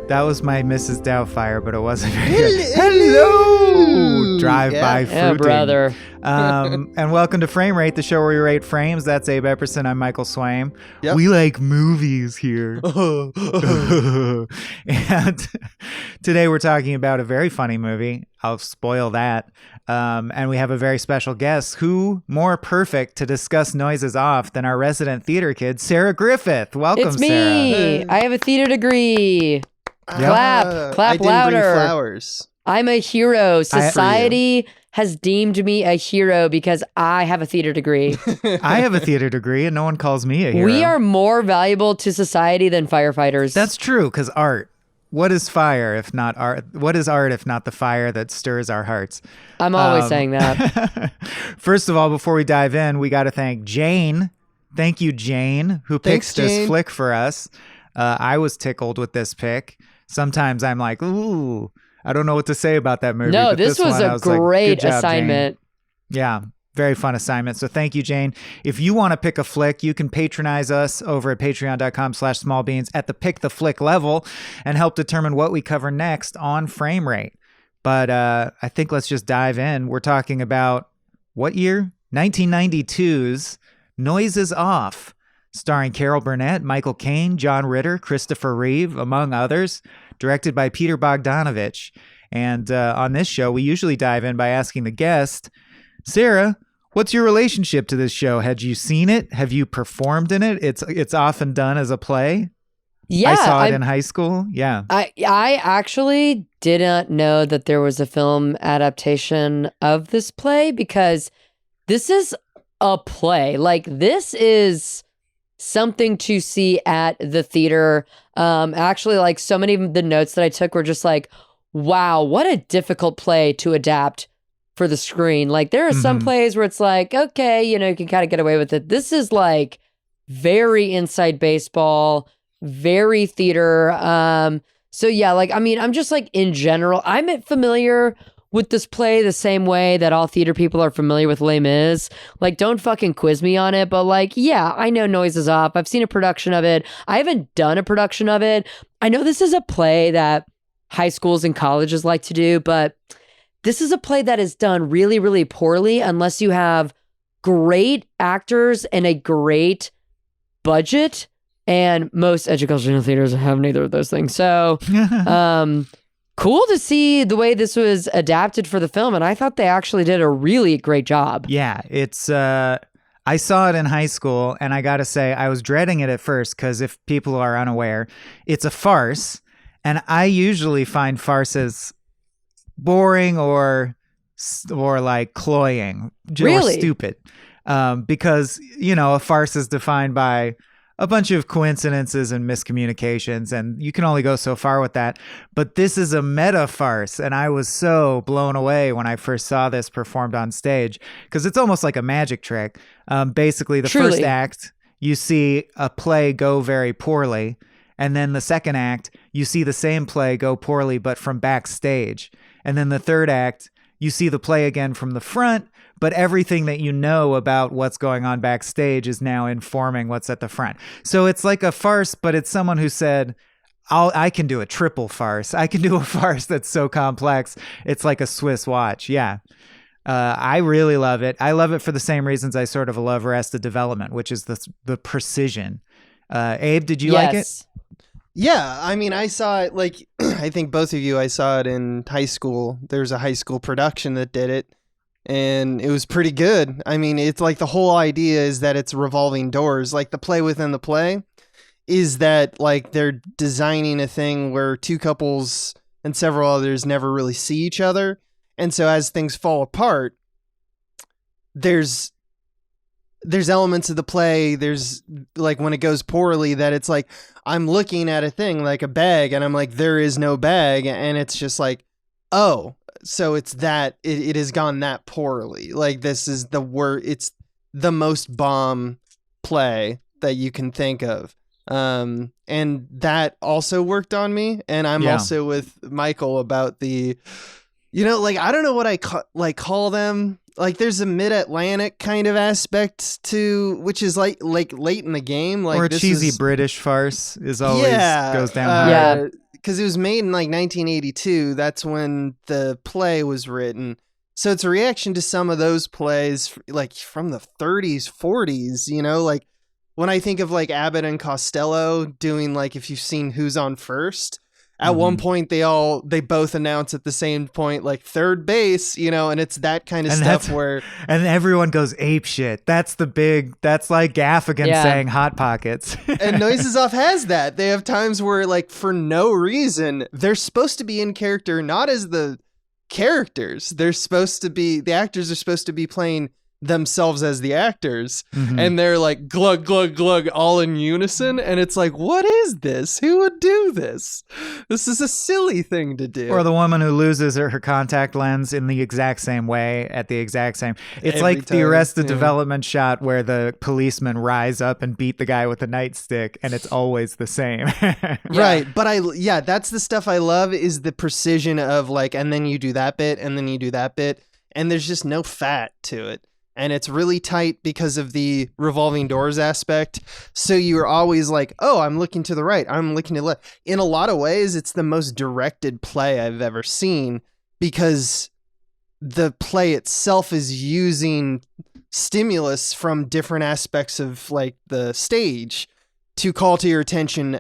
That was my Mrs. Doubtfire, but it wasn't very good. Hello! Drive-by fruiting. Yeah, brother. And welcome to Frame Rate, the show where we rate frames. That's Abe Epperson. I'm Michael Swaim. Yep. We like movies here. And today we're talking about a very funny movie. I'll spoil that. And we have a very special guest. Who more perfect to discuss Noises Off than our resident theater kid, Sarah Griffith. Welcome, It's me. Sarah. I have a theater degree. Clap I didn't louder. bring flowers. I'm a hero. Society has deemed me a hero because I have a theater degree. I have a theater degree and no one calls me a hero. We are more valuable to society than firefighters. That's true, because art. What is fire if not art? What is art if not the fire that stirs our hearts? I'm always saying that. First of all, before we dive in, we got to thank Jane. Thank you, Jane, who Thanks, picked this Jane. flick for us. I was tickled with this pick. Sometimes I'm like, ooh, I don't know what to say about that movie. No, but this was one, I a was like, great good job, assignment. Jane. Yeah, very fun assignment. So thank you, Jane. If you want to pick a flick, you can patronize us over at patreon.com/smallbeans at the pick the flick level and help determine what we cover next on Frame Rate. But I think let's just dive in. We're talking about what year? 1992's Noises Off, starring Carol Burnett, Michael Caine, John Ritter, Christopher Reeve, among others, directed by Peter Bogdanovich. And on this show, we usually dive in by asking the guest, Sarah, what's your relationship to this show? Had you seen it? Have you performed in it? It's often done as a play. Yeah, I saw it in high school. Yeah. I actually didn't know that there was a film adaptation of this play because this is a play. Like, this is something to see at the theater. Actually, like, so many of the notes that I took were just like, wow, what a difficult play to adapt for the screen. Like, there are some plays where it's like, okay, you know, you can kind of get away with it. This is like very inside baseball, very theater. So yeah, like, I mean, I'm just like, in general, I'm familiar with this play the same way that all theater people are familiar with Les Mis. Like, don't fucking quiz me on it, but like, yeah, I know Noises Off. I've seen a production of it. I haven't done a production of it. I know this is a play that high schools and colleges like to do, but this is a play that is done really, really poorly unless you have great actors and a great budget. And most educational theaters have neither of those things. So, cool to see the way this was adapted for the film. And I thought they actually did a really great job. Yeah, it's I saw it in high school, and I gotta say I was dreading it at first because if people are unaware, it's a farce, and I usually find farces boring or like cloying, or stupid, because you know a farce is defined by a bunch of coincidences and miscommunications, and you can only go so far with that. But this is a meta farce, and I was so blown away when I first saw this performed on stage, because it's almost like a magic trick. Basically, the first act, you see a play go very poorly, and then the second act, you see the same play go poorly, but from backstage. And then the third act, you see the play again from the front, but everything that you know about what's going on backstage is now informing what's at the front. So it's like a farce, but it's someone who said, I can do a triple farce. I can do a farce that's so complex. It's like a Swiss watch. Yeah. I really love it. I love it for the same reasons I sort of love Arrested Development, which is the precision. Abe, did you like it? Yeah, I mean, I saw it, like, I think both of you, I saw it in high school. There's a high school production that did it, and it was pretty good. I mean, it's like the whole idea is that it's revolving doors. Like, the play within the play is that, like, they're designing a thing where two couples and several others never really see each other. And so as things fall apart, there's elements of the play, there's like when it goes poorly that it's like I'm looking at a thing like a bag and I'm like, there is no bag, and it's just like, oh, so it's that it has gone that poorly. Like, this is it's the most bomb play that you can think of, and that also worked on me. And I'm also with Michael about the, you know, like, I don't know what I call them. Like, there's a mid-Atlantic kind of aspect to, which is like late in the game. Like, or a cheesy British farce is always goes down hard. Yeah, because it was made in like 1982. That's when the play was written. So it's a reaction to some of those plays, like from the 30s, 40s, you know, like when I think of like Abbott and Costello doing like, if you've seen Who's on First, at one point they both announce at the same point, like third base, you know, and it's that kind of stuff where. And everyone goes ape shit. That's like Gaffigan saying Hot Pockets. And Noises Off has that. They have times where like for no reason, they're supposed to be in character, not as the characters. The actors are supposed to be playing themselves as the actors, and they're like glug glug glug all in unison, and it's like, what is this? Who would do this? This is a silly thing to do. Or the woman who loses her contact lens in the exact same way at the exact same. It's like the Arrested Development shot where the policemen rise up and beat the guy with the nightstick, and it's always the same. Right, but that's the stuff I love, is the precision of like, and then you do that bit, and then you do that bit, and there's just no fat to it. And it's really tight because of the revolving doors aspect. So you're always like, oh, I'm looking to the right, I'm looking to the left. In a lot of ways, it's the most directed play I've ever seen, because the play itself is using stimulus from different aspects of like the stage to call to your attention,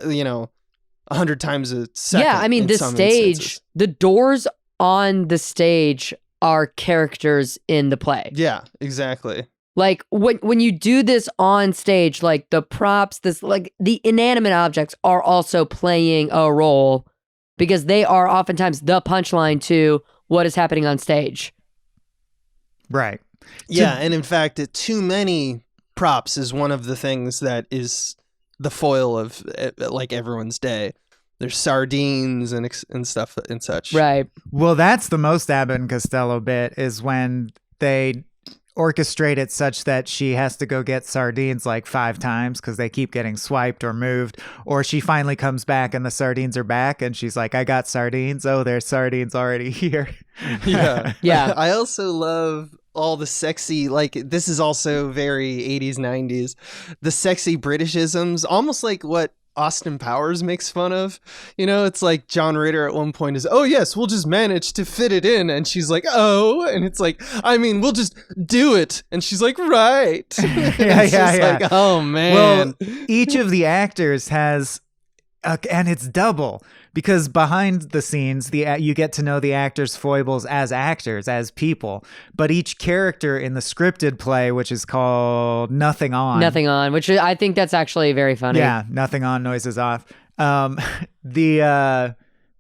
100 times a second. Yeah, I mean, the stage, instances. The doors on the stage are characters in the play. Yeah, exactly. Like when you do this on stage, like the props, like the inanimate objects are also playing a role, because they are oftentimes the punchline to what is happening on stage. Right. Yeah, and in fact, too many props is one of the things that is the foil of like everyone's day. There's sardines and stuff and such. Right. Well, that's the most Abbott and Costello bit, is when they orchestrate it such that she has to go get sardines like 5 times because they keep getting swiped or moved, or she finally comes back and the sardines are back and she's like, I got sardines. Oh, there's sardines already here. Yeah. Yeah. I also love all the sexy, like, this is also very 80s, 90s, the sexy Britishisms, almost like what Austin Powers makes fun of. It's like John Ritter at one point is, oh yes, we'll just manage to fit it in, and she's like, oh, and it's like, I mean, we'll just do it, and she's like, right. Yeah. Like, oh man. Well, each of the actors has and it's double, because behind the scenes, you get to know the actors' foibles as actors, as people. But each character in the scripted play, which is called Nothing On, which I think that's actually very funny. Yeah, Nothing On, Noises Off.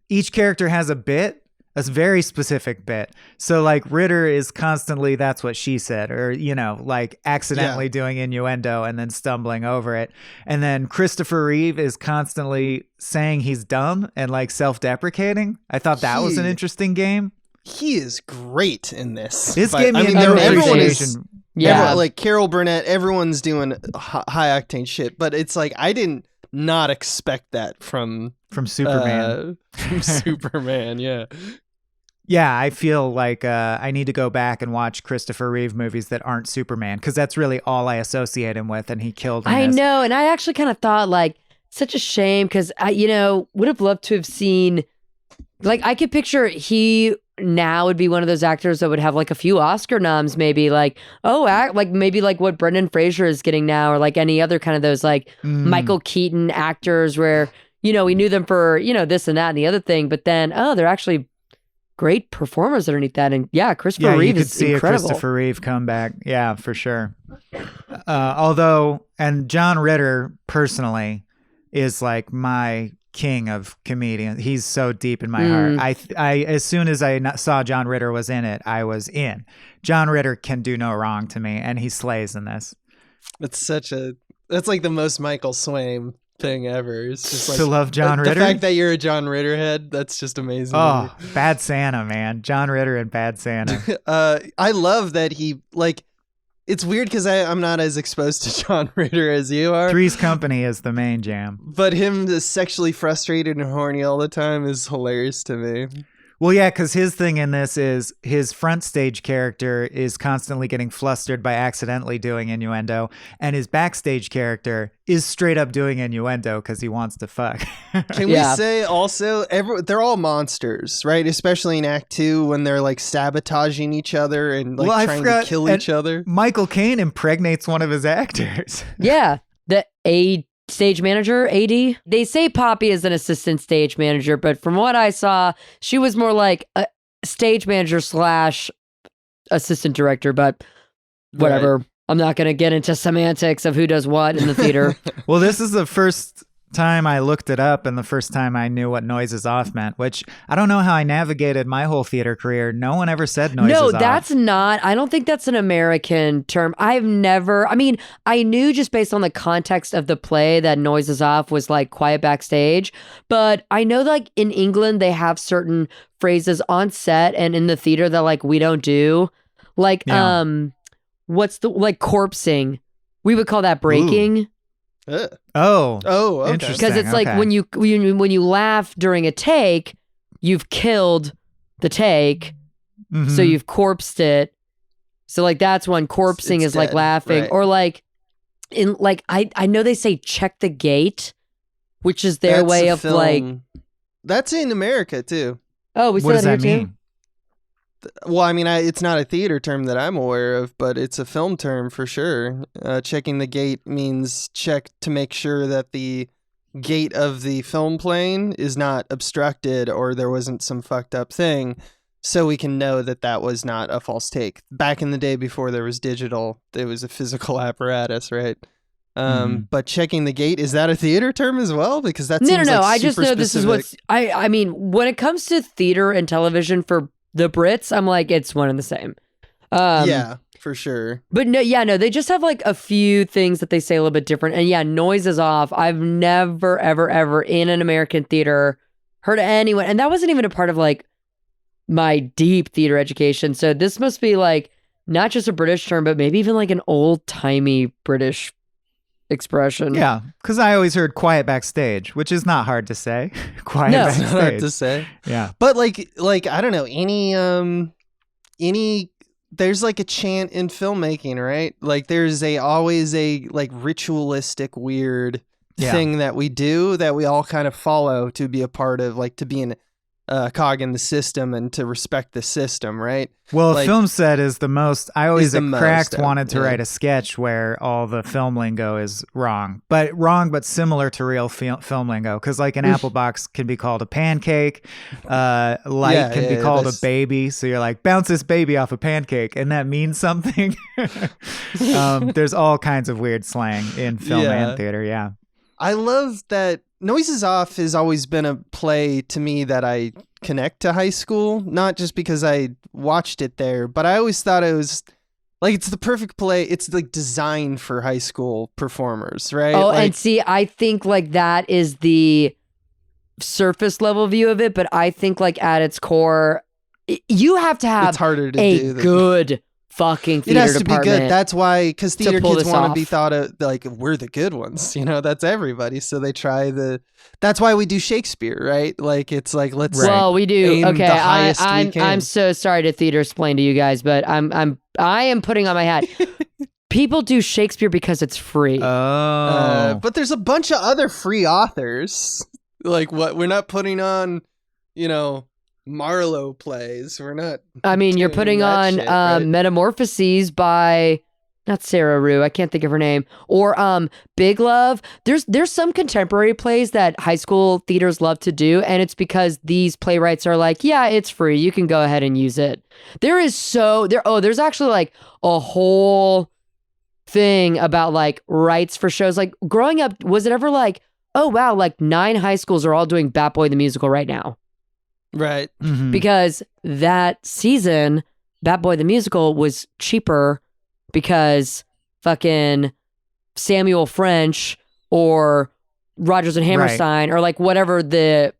Each character has a bit, a very specific bit. So like Ritter is constantly, that's what she said, or, like accidentally doing innuendo and then stumbling over it. And then Christopher Reeve is constantly saying he's dumb and like self-deprecating. I thought that was an interesting game. He is great in this. This gave me everyone is, yeah, like Carol Burnett, everyone's doing high octane shit, but it's like, I didn't not expect that from Superman. From Superman, yeah. Yeah, I feel like I need to go back and watch Christopher Reeve movies that aren't Superman, because that's really all I associate him with, and he killed in I this. know, and I actually kind of thought, like, such a shame, because I, would have loved to have seen, like, I could picture he now would be one of those actors that would have like a few Oscar noms, maybe like, maybe like what Brendan Fraser is getting now, or like any other kind of those like Michael Keaton actors where, we knew them for, this and that and the other thing, but then, they're actually great performers underneath that. And yeah, Christopher Reeve is incredible. You could see a Christopher Reeve come back. Yeah, for sure. And John Ritter personally is like my king of comedians. He's so deep in my heart. I as soon as I saw John Ritter was in it, I was in. John Ritter can do no wrong to me, and he slays in this. That's like the most Michael Swaim thing ever. It's just like to love John Ritter. The fact that you're a John Ritter head, that's just amazing. Oh, Bad Santa, man. John Ritter and Bad Santa. I love that he, like, it's weird because I'm not as exposed to John Ritter as you are. Three's Company is the main jam. But him sexually frustrated and horny all the time is hilarious to me. Well, yeah, because his thing in this is his front stage character is constantly getting flustered by accidentally doing innuendo, and his backstage character is straight up doing innuendo because he wants to fuck. Can we say also, they're all monsters, right? Especially in Act 2 when they're like sabotaging each other and like trying to kill each other. Michael Caine impregnates one of his actors. Yeah, the stage manager, AD. They say Poppy is an assistant stage manager, but from what I saw, she was more like a stage manager / assistant director, but whatever. Right. I'm not going to get into semantics of who does what in the theater. Well, this is the first time I looked it up and the first time I knew what noises off meant, which I don't know how I navigated my whole theater career. No one ever said noises off. No, that's not. I don't think that's an American term. I knew just based on the context of the play that noises off was like quiet backstage, but I know like in England they have certain phrases on set and in the theater that like we don't do. Like what's the like corpsing? We would call that breaking. Ooh. Okay. Interesting. Because it's like when you laugh during a take, you've killed the take, so you've corpsed it. So like that's when corpsing is dead, like laughing, right. Or like in like I know they say check the gate, which is their way of film. Like that's in America too. Oh, we said that here too. Well, I mean, it's not a theater term that I'm aware of, but it's a film term for sure. Checking the gate means check to make sure that the gate of the film plane is not obstructed or there wasn't some fucked up thing, so we can know that that was not a false take. Back in the day before there was digital, there was a physical apparatus, right? But checking the gate, is that a theater term as well? Because that seems no. Like I just know specific. This is what's. I mean, when it comes to theater and television for the Brits, I'm like, it's one and the same. Yeah, for sure. But no, they just have like a few things that they say a little bit different. And yeah, noises off. I've never, ever, ever in an American theater heard anyone, and that wasn't even a part of like my deep theater education. So this must be like not just a British term, but maybe even like an old timey British expression. Yeah, because I always heard quiet backstage, which is not hard to say. Quiet backstage. It's not hard to say. Yeah. But like I don't know, any there's like a chant in filmmaking, right? Like there's always a like ritualistic weird thing that we do that we all kind of follow to be a part of, like to be an cog in the system and to respect the system, right? Well, like, a film set is the most. I always at Cracked wanted to write a sketch where all the film lingo is wrong, but similar to real film lingo. Because like an apple box can be called a pancake, light can be called a baby. So you're like, bounce this baby off a pancake, and that means something. There's all kinds of weird slang in film and theater. Yeah, I love that. Noises Off has always been a play to me that I connect to high school, not just because I watched it there, but I always thought it was like, it's the perfect play. It's like designed for high school performers, right? Oh, like, and see, I think like that is the surface level view of it, but I think like at its core, you have to have it's harder to a good fucking theater it has to department. Be good. That's why, because theater kids want to be off. thought of like, we're the good ones, that's everybody, so they try that's why we do Shakespeare, right? Like it's like, let's well we do okay, I'm so sorry to theater explain to you guys, but I am putting on my hat. People do Shakespeare because it's free. But there's a bunch of other free authors. Like what, we're not putting on Marlowe plays. We're not. I mean, you're putting on shit, right? Metamorphoses by not Sarah Rue. I can't think of her name. Or Big Love. There's some contemporary plays that high school theaters love to do, and it's because these playwrights are like, yeah, it's free. You can go ahead and use it. There's actually like a whole thing about like rights for shows. Like growing up, was it ever like, oh wow, like 9 high schools are all doing Bat Boy the Musical right now? Right. Mm-hmm. Because that season, Bat Boy the Musical was cheaper because fucking Samuel French or Rodgers and Hammerstein or like whatever the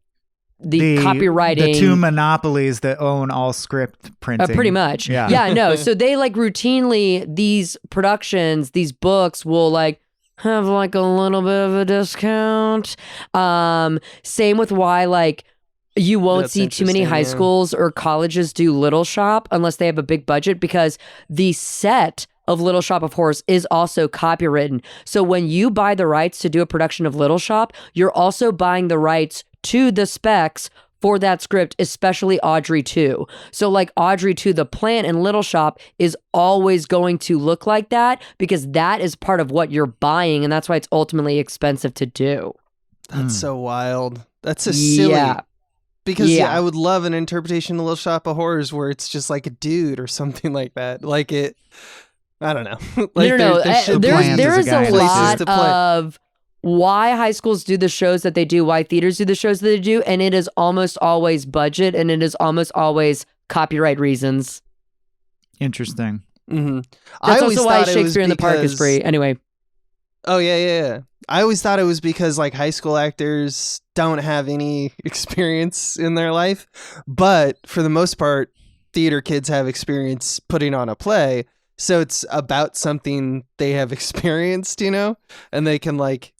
copywriting. The two monopolies that own all script printing. Pretty much. Yeah, no. So they like routinely, these productions, these books will like have like a little bit of a discount. Same with why like You won't That's see too many high interesting, yeah. schools or colleges do Little Shop unless they have a big budget, because the set of Little Shop of Horrors is also copywritten. So when you buy the rights to do a production of Little Shop, you're also buying the rights to the specs for that script, especially Audrey 2. So like Audrey 2, the plant in Little Shop is always going to look like that because that is part of what you're buying, and that's why it's ultimately expensive to do. That's so wild. That's so silly. Yeah. Because Yeah. I would love an interpretation of Little Shop of Horrors where it's just like a dude or something like that. Like it, I don't know. Like No. should be plans There as a is guy a in places lot to play. of why high schools do the shows that they do, why theaters do the shows that they do, and it is almost always budget, and it is almost always copyright reasons. Interesting. Mm-hmm. That's also why Shakespeare in the Park is free. Anyway. Oh yeah. I always thought it was because like high school actors don't have any experience in their life, but for the most part, theater kids have experience putting on a play. So it's about something they have experienced, you know, and they can like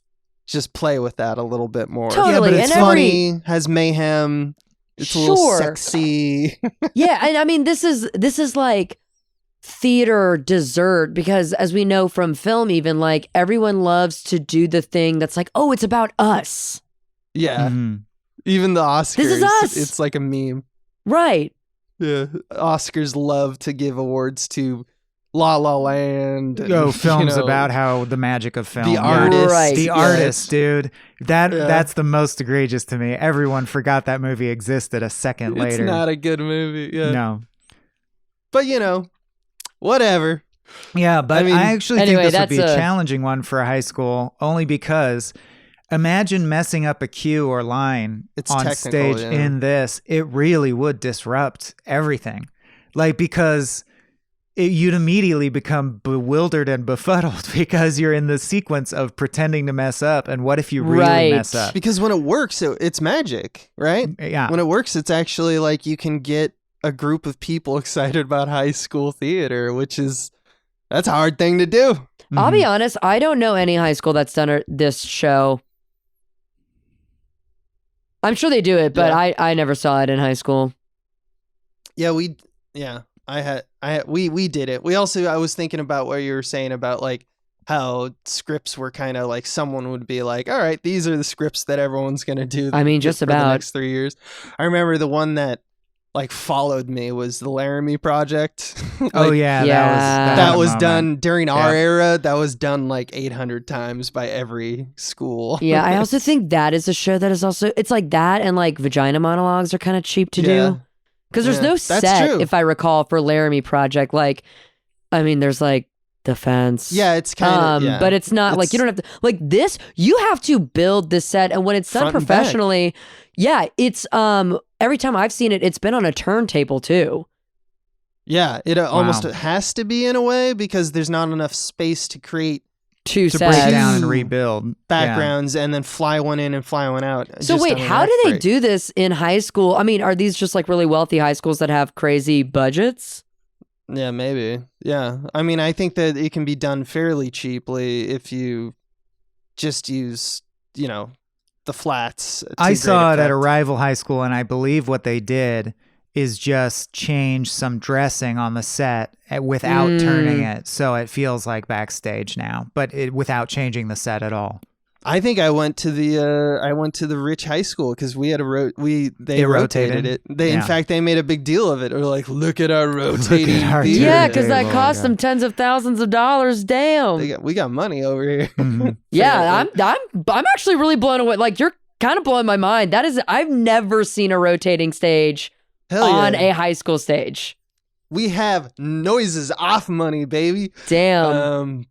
just play with that a little bit more. Totally. Yeah, but it's And funny, has mayhem. It's a little Sure. sexy. Yeah, and I mean this is like theater dessert, because as we know from film, even like everyone loves to do the thing that's like, oh, it's about us. Yeah. Mhm. Even the Oscars. This is us. It's like a meme. Right. Yeah. Oscars love to give awards to La La Land. and, Oh, films you know, about how the magic of film. the Yeah. artist. Right. The Yeah, artist, dude. Yeah. That's the most egregious to me. Everyone forgot that movie existed a second It's later. not a good movie. Yeah. No. But you know, whatever. Yeah, but I mean- I actually Anyway, think this would be that's a a- challenging one for a high school, only because imagine messing up a cue or line It's on technical, stage yeah. in this. It really would disrupt everything. Like, because you'd immediately become bewildered and befuddled because you're in the sequence of pretending to mess up. And what if you really Right. mess up? Because when it works, it's magic, right? Yeah. When it works, it's actually like you can get a group of people excited about high school theater, that's a hard thing to do. I'll be Mhm. honest, I don't know any high school that's done this show. I'm sure they do it, but Yeah. I never saw it in high school. Yeah, we did it. I was thinking about what you were saying about like how scripts were kind of like someone would be like, all right, these are the scripts that everyone's going to do. I mean, just for about. the next 3 years. I remember the one that like followed me was the Laramie Project. Oh, Like, yeah. Yeah. that had a was moment. done during our Yeah. era. That was done like 800 times by every school. Yeah, I also think that is a show that is also, it's like that, and like vagina monologues are kind of cheap to Yeah. do. Because there's Yeah, no that's set, true. if I recall, for Laramie Project. Like, I mean, there's like the fence. Yeah, it's kind of But it's not like you don't have to, like this, you have to build the set, and when it's done Front and back. professionally, yeah, it's every time I've seen it, it's been on a turntable too. Yeah, it almost Wow. has to be in a way because there's not enough space to create Two To sets. break down and Two rebuild. Yeah. backgrounds and then fly one in and fly one out. So Just wait, on an how act do they break. do this in high school? I mean, are these just like really wealthy high schools that have crazy budgets? Yeah, maybe. Yeah. I mean, I think that it can be done fairly cheaply if you just use, the flats. to I great saw it at a effect. rival high school, and I believe what they did is just change some dressing on the set without turning it, so it feels like backstage now, but without changing the set at all. I think I went to the rich high school because we had they It rotated rotated? it. In Yeah. fact, they made a big deal of it. They're like, look at our rotating our theater. Yeah, Sure. because that Table, cost yeah. them tens of thousands of dollars. Damn. We got money over here. Mhm. Yeah, I'm actually really blown away. Like, you're kind of blowing my mind. I've never seen a rotating stage Hell on yeah. a high school stage. We have noises off money, baby. Damn.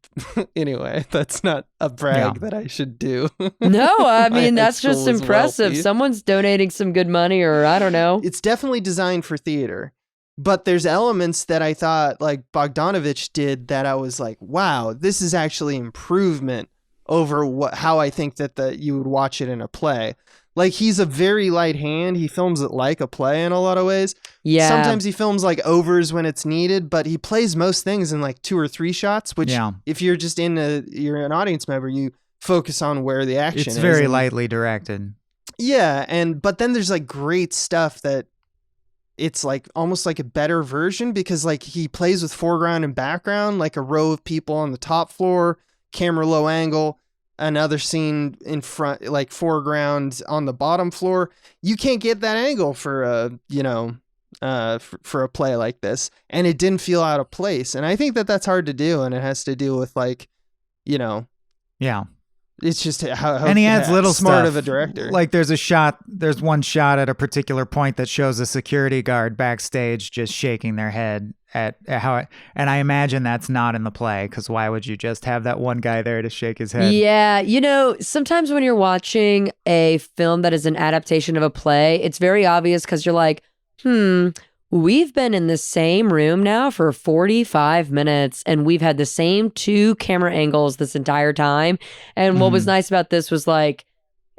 Anyway, that's not a brag that I should do. No, I My mean, high that's just school was impressive. wealthy. Someone's donating some good money, or I don't know. It's definitely designed for theater, but there's elements that I thought like Bogdanovich did that I was like, wow, this is actually improvement over how I think that you would watch it in a play. Like, he's a very light hand. He films it like a play in a lot of ways. Yeah. Sometimes he films like overs when it's needed, but he plays most things in like 2 or 3 shots, which Yeah. if you're just you're an audience member, you focus on where the action is. It's very and- lightly directed. Yeah, but then there's like great stuff that it's like almost like a better version, because like he plays with foreground and background, like a row of people on the top floor, camera low angle, another scene in front, like foreground on the bottom floor. You can't get that angle for for a play like this, and it didn't feel out of place. And I think that that's hard to do, and it has to do with like, Yeah. it's just how And he adds little smart stuff. of a director. Like there's one shot at a particular point that shows a security guard backstage just shaking their head at how and I imagine that's not in the play, because why would you just have that one guy there to shake his head? Yeah, sometimes when you're watching a film that is an adaptation of a play, it's very obvious because you're like, we've been in the same room now for 45 minutes and we've had the same 2 camera angles this entire time. And what was nice about this was like,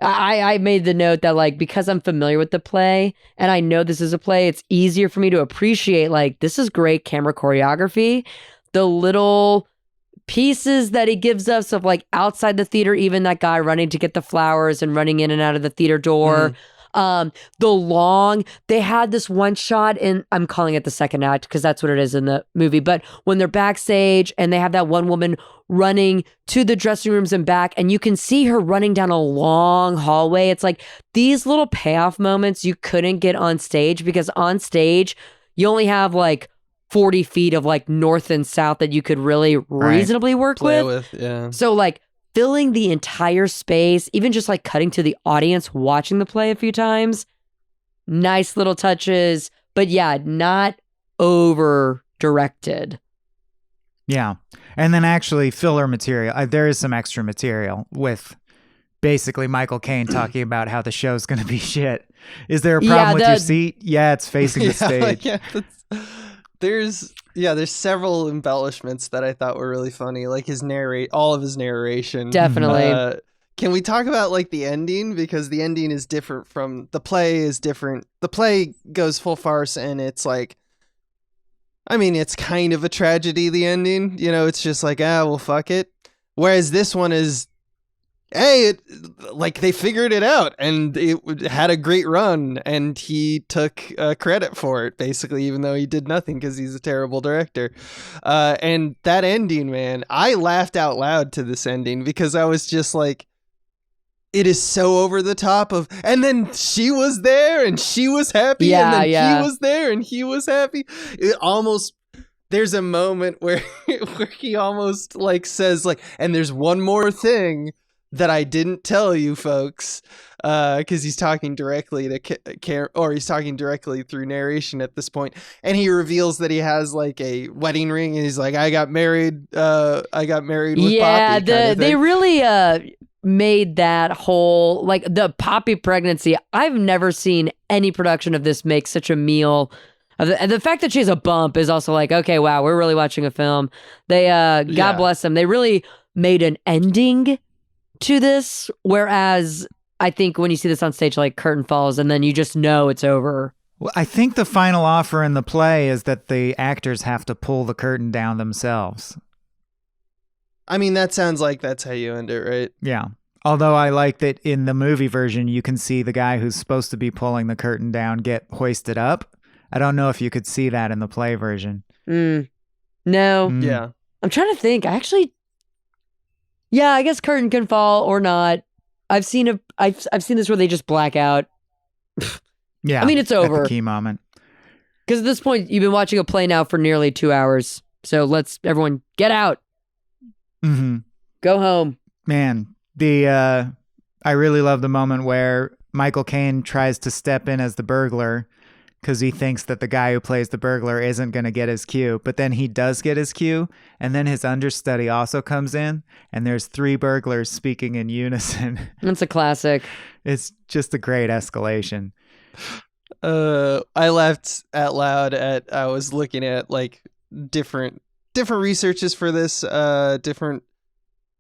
I made the note that like, because I'm familiar with the play and I know this is a play, it's easier for me to appreciate like, this is great camera choreography. The little pieces that he gives us of like outside the theater, even that guy running to get the flowers and running in and out of the theater door. They had this one shot in, I'm calling it the second act because that's what it is in the movie, but when they're backstage and they have that one woman running to the dressing rooms and back, and you can see her running down a long hallway. It's like these little payoff moments you couldn't get on stage, because on stage you only have like 40 feet of like north and south that you could really reasonably work Play with. Yeah. So like filling the entire space, even just like cutting to the audience watching the play a few times, nice little touches, but yeah, not over directed. Yeah. And then actually filler material. There is some extra material with basically Michael Caine talking about how the show's going to be shit. Is there a problem with your seat? Yeah, it's facing the stage. There's several embellishments that I thought were really funny, like all of his narration. Definitely. Can we talk about like the ending, because the ending is different from the play is different. The play goes full farce and it's like, I mean, it's kind of a tragedy, the ending, it's just like, well, fuck it. Whereas this one is, hey, like they figured it out and it had a great run and he took credit for it, basically, even though he did nothing because he's a terrible director. And that ending, man, I laughed out loud to this ending because I was just like, it is so over the top of, and then she was there and she was happy, and then he was there and he was happy. It almost, there's a moment where he almost like says like, and there's one more thing that I didn't tell you folks, because he's talking directly to or he's talking directly through narration at this point, and he reveals that he has like a wedding ring, and he's like, I got married with Poppy. Kind of they really made that whole like the Poppy pregnancy. I've never seen any production of this make such a meal. The fact that she has a bump is also like, okay, wow, we're really watching a film. They God bless them. They really made an ending to this, whereas I think when you see this on stage, like curtain falls and then you just know it's over. Well, I think the final offer in the play is that the actors have to pull the curtain down themselves. I mean, that sounds like that's how you end it, right? Yeah. Although I like that in the movie version, you can see the guy who's supposed to be pulling the curtain down get hoisted up. I don't know if you could see that in the play version. No. Yeah. I'm trying to think. I guess curtain can fall or not. I've seen this where they just black out. Yeah. I mean, it's over. At the key moment. Because at this point, you've been watching a play now for nearly 2 hours. So let's everyone get out. Mm-hmm. Go home. Man, I really love the moment where Michael Caine tries to step in as the burglar because he thinks that the guy who plays the burglar isn't going to get his cue, but then he does get his cue, and then his understudy also comes in, and there's 3 burglars speaking in unison. It's a classic. It's just a great escalation. I laughed out loud I was looking at like different researches for this, different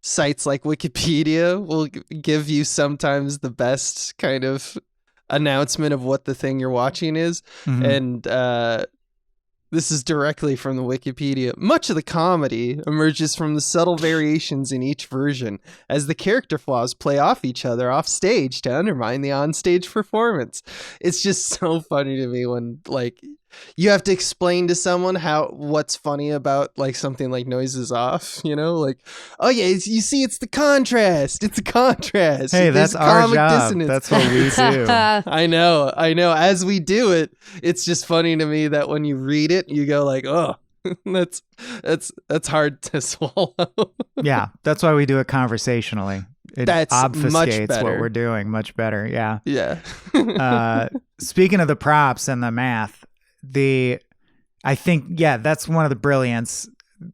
sites like Wikipedia will give you sometimes the best kind of announcement of what the thing you're watching is. Mm-hmm. And This is directly from the Wikipedia. Much of the comedy emerges from the subtle variations in each version, as the character flaws play off each other off stage to undermine the on-stage performance. It's just so funny to me when, like, you have to explain to someone what's funny about, like, something like Noises Off, you know? Like, oh yeah, you see, it's the contrast. It's a contrast. Hey, There's that's our comic job. dissonance. That's what we do. I know. As we do it, it's just funny to me that when you read it, you go like, oh, that's hard to swallow. Yeah, that's why we do it conversationally. It That's much obfuscates better. what we're doing much better. Yeah. Yeah. Speaking of the props and the math, I think, yeah, that's one of the brilliance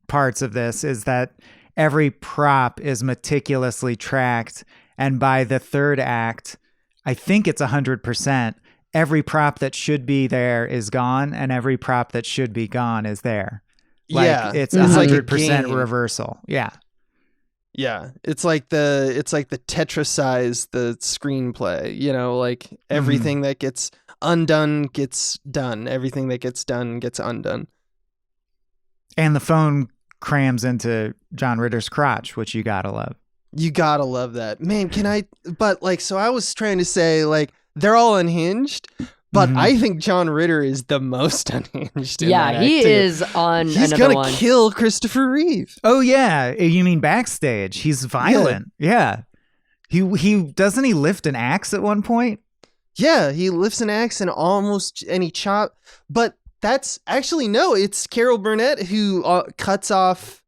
parts of this is that every prop is meticulously tracked. And by the third act, I think it's 100%. Every prop that should be there is gone, and every prop that should be gone is there. Like, Yeah. it's It's like a 100% game. reversal. Yeah. Yeah, it's like the Tetrasize the screenplay, you know, like everything that gets undone gets done. Everything that gets done gets undone. And the phone crams into John Ritter's crotch, which you gotta love. You gotta love that. Man, so I was trying to say, like, they're all unhinged, but I think John Ritter is the most unhinged. In Yeah, that he act, too. is on He's another gonna one. kill Christopher Reeve. Oh yeah, you mean backstage? He's violent. Yeah. He doesn't he lift an axe at one point? Yeah, he lifts an axe and he chop. But that's actually no. It's Carol Burnett who cuts off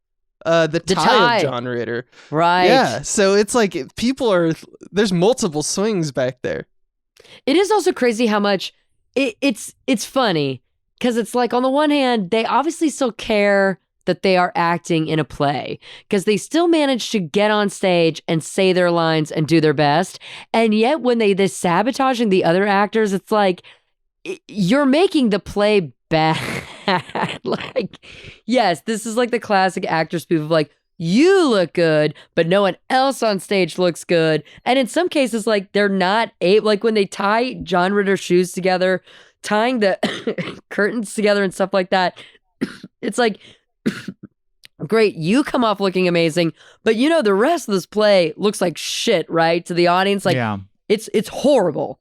the tie of John Ritter. Right. Yeah. So it's like there's multiple swings back there. It is also crazy how much it's funny because it's like on the one hand, they obviously still care that they are acting in a play because they still manage to get on stage and say their lines and do their best. And yet when they're sabotaging the other actors, it's like you're making the play bad. Like, yes, this is like the classic actor spoof of like, you look good, but no one else on stage looks good. And in some cases, like, they're not like when they tie John Ritter's shoes together, tying the curtains together and stuff like that, it's like, great, you come off looking amazing, but you know the rest of this play looks like shit, right? To the audience, like, yeah. it's horrible.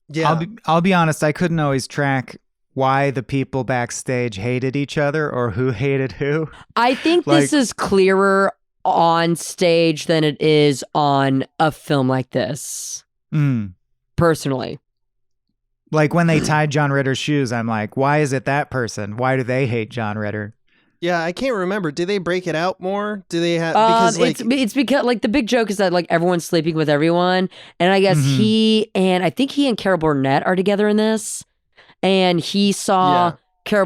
Yeah. I'll be honest, I couldn't always track why the people backstage hated each other or who hated who. I think this is clearer on stage than it is on a film like this. Personally. Like when they tied John Ritter's shoes, I'm like, why is it that person? Why do they hate John Ritter? Yeah, I can't remember. Do they break it out more? Do they have because like it's because like the big joke is that like everyone's sleeping with everyone, and I guess I think he and Carol Burnett are together in this, and he saw Carol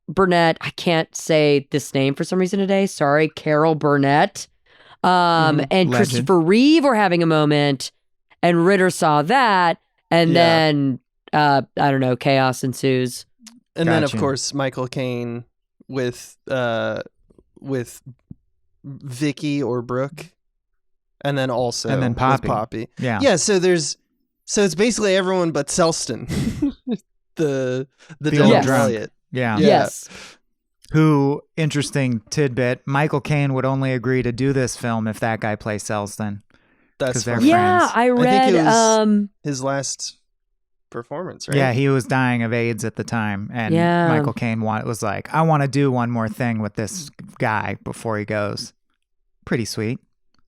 Burnett. I can't say this name for some reason today. Sorry, Carol Burnett. And Legend. Christopher Reeve were having a moment, and Ritter saw that, and then I don't know, chaos ensues. And then of Gotcha. course Michael Caine with Vicky or Brooke, and then Poppy. with Poppy. Yeah. So it's basically everyone but Selston, the old Dylan drunk. Elliott. Yeah. Yes. Who, interesting tidbit, Michael Caine would only agree to do this film if that guy plays Selston. That's 'Cause they're funny. Yeah, friends. I think read. it was his last performance, right? Yeah, he was dying of AIDS at the time, and Yeah. Michael Caine was like, I want to do one more thing with this guy before he goes. Pretty sweet.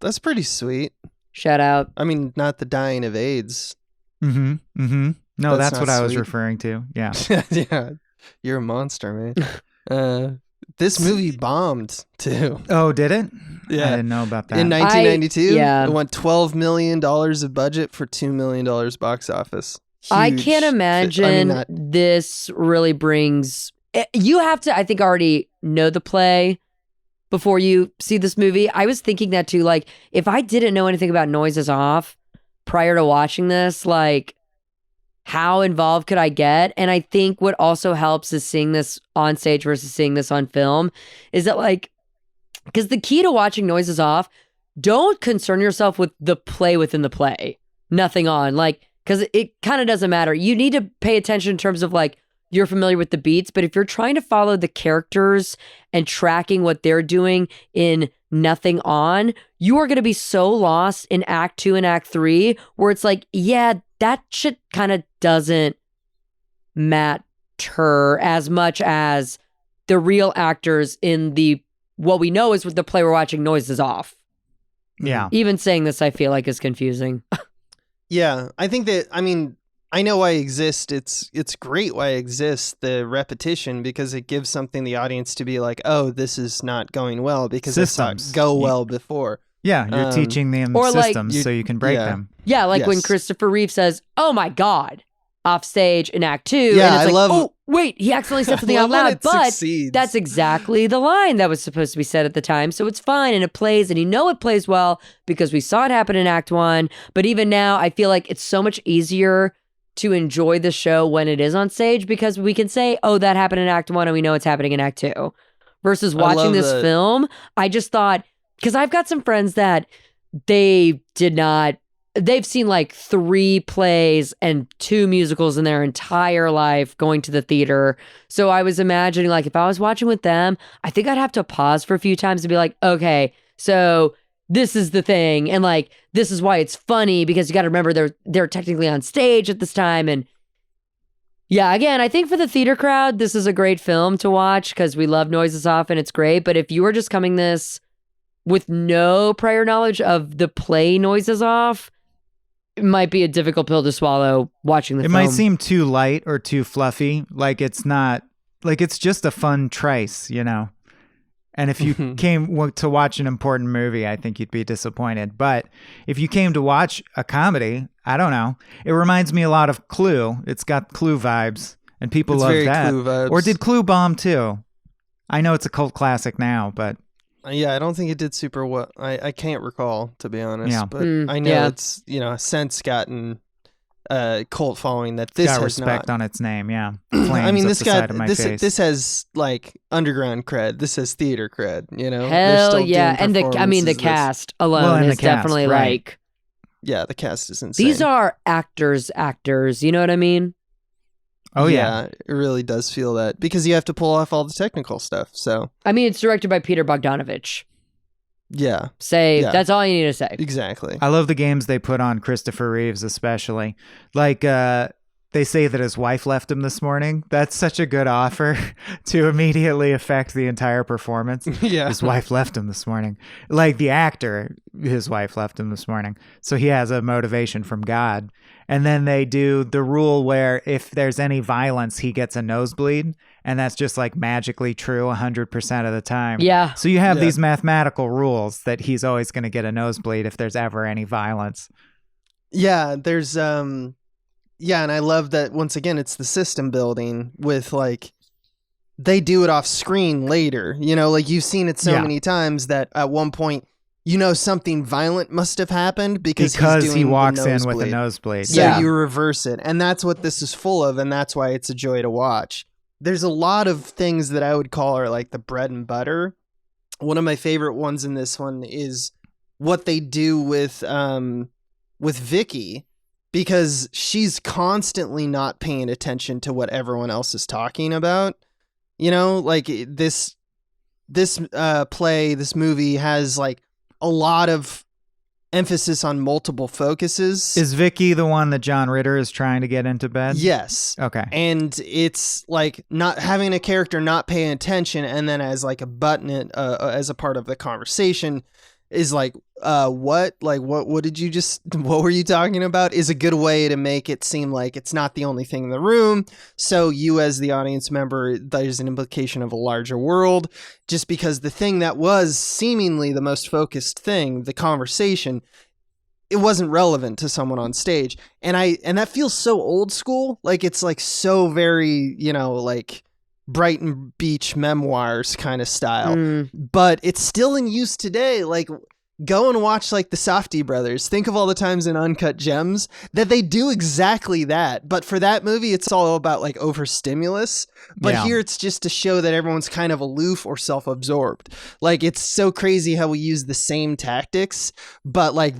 That's pretty sweet. Shout out. I mean, not the dying of AIDS. No, That's that's not what I was sweet. referring to. Yeah. Yeah, you're a monster, man. This movie bombed too. Oh, did it? Yeah. I didn't know about that. In 1992, yeah. it went $12 million of budget for $2 million box office. I Huge. can't imagine that- this really brings. You have to, I think, already know the play before you see this movie. I was thinking that too. Like, if I didn't know anything about Noises Off prior to watching this, like, how involved could I get? And I think what also helps is seeing this on stage versus seeing this on film is that, like, because the key to watching Noises Off, don't concern yourself with the play within the play. Nothing on. Like, because it kind of doesn't matter. You need to pay attention in terms of like, you're familiar with the beats, but if you're trying to follow the characters and tracking what they're doing in Nothing On, you are going to be so lost in Act 2 and Act 3, where it's like, yeah, that shit kind of doesn't matter as much as the real actors in what we know is with the play we're watching, Noises Off. Yeah. Even saying this, I feel like is confusing. Yeah, I think that, I mean, I know why it exists. It's great why it exists, the repetition, because it gives something the audience to be like, oh, this is not going well because it's not go well before. Yeah, you're teaching them or systems like, so you can break them. Yeah, like when Yes. Christopher Reeve says, oh my God, off stage in Act 2. Yeah, and it's I like, love- oh, wait, he accidentally said something I out love when loud, it but succeeds. that's exactly the line that was supposed to be said at the time. So it's fine and it plays, and you know it plays well because we saw it happen in Act 1. But even now, I feel like it's so much easier to enjoy the show when it is on stage because we can say, oh, that happened in Act 1 and we know it's happening in Act 2. Versus watching love this that. film, I just thought, because I've got some friends that they've seen like 3 plays and 2 musicals in their entire life going to the theater. So I was imagining like if I was watching with them, I think I'd have to pause for a few times to be like, okay, so this is the thing. And like, this is why it's funny because you got to remember they're technically on stage at this time. And yeah, again, I think for the theater crowd, this is a great film to watch because we love Noises Off and it's great. But if you were just coming this with no prior knowledge of the play Noises Off, it might be a difficult pill to swallow watching the It film. might seem too light or too fluffy. Like it's not, like it's just a fun trice, you know? And if you came to watch an important movie, I think you'd be disappointed. But if you came to watch a comedy, I don't know. It reminds me a lot of Clue. It's got Clue vibes, and people It's love very that. Clue vibes. Or did Clue bomb too? I know it's a cult classic now, but Yeah, I don't think it did super well. I can't recall, to be honest. Yeah. But I know yeah. it's, since gotten cult following that this got has respect not. on its name. Yeah, I Flames mean, up this the guy, side of my face. this has like underground cred. This has theater cred. They're Hell still yeah. doing And the performances of this. cast alone Well, and is the cast, definitely right. like, Yeah, the cast is insane. these are actors, you know what I mean? Oh yeah. It really does feel that because you have to pull off all the technical stuff. So I mean, it's directed by Peter Bogdanovich. yeah, Yeah. That's all you need to say. exactly. I love the games they put on Christopher Reeves, especially. Like, they say that his wife left him this morning. That's such a good offer to immediately affect the entire performance. Yeah. His wife left him this morning. Like the actor, his wife left him this morning. So he has a motivation from God. And then they do the rule where if there's any violence, he gets a nosebleed. And that's just like magically true 100% of the time. Yeah. So you have Yeah. these mathematical rules that he's always going to get a nosebleed if there's ever any violence. Yeah, there's and I love that once again it's the system building with like they do it off screen later. Like you've seen it so Yeah. many times that at one point something violent must have happened because he's he doing walks the in with a nosebleed. nosebleed. So Yeah. you reverse it. And that's what this is full of, and that's why it's a joy to watch. There's a lot of things that I would call are like the bread and butter. One of my favorite ones in this one is what they do with Vicky, because she's constantly not paying attention to what everyone else is talking about. Like this play, this movie has like a lot of emphasis on multiple focuses. Is Vicky the one that John Ritter is trying to get into bed? Yes. Okay. And it's like not having a character not paying attention, and then as like a button as a part of the conversation is like what did you just what were you talking about is a good way to make it seem like it's not the only thing in the room, so you as the audience member, there's an implication of a larger world, just because the thing that was seemingly the most focused thing, the conversation, it wasn't relevant to someone on stage. And that feels so old school. Like it's like so very, like Brighton Beach memoirs kind of style, but it's still in use today. Like go and watch like the Safdie brothers. Think of all the times in Uncut Gems that they do exactly that. But for that movie, it's all about like overstimulus. But here it's just to show that everyone's kind of aloof or self-absorbed. Like it's so crazy how we use the same tactics, but like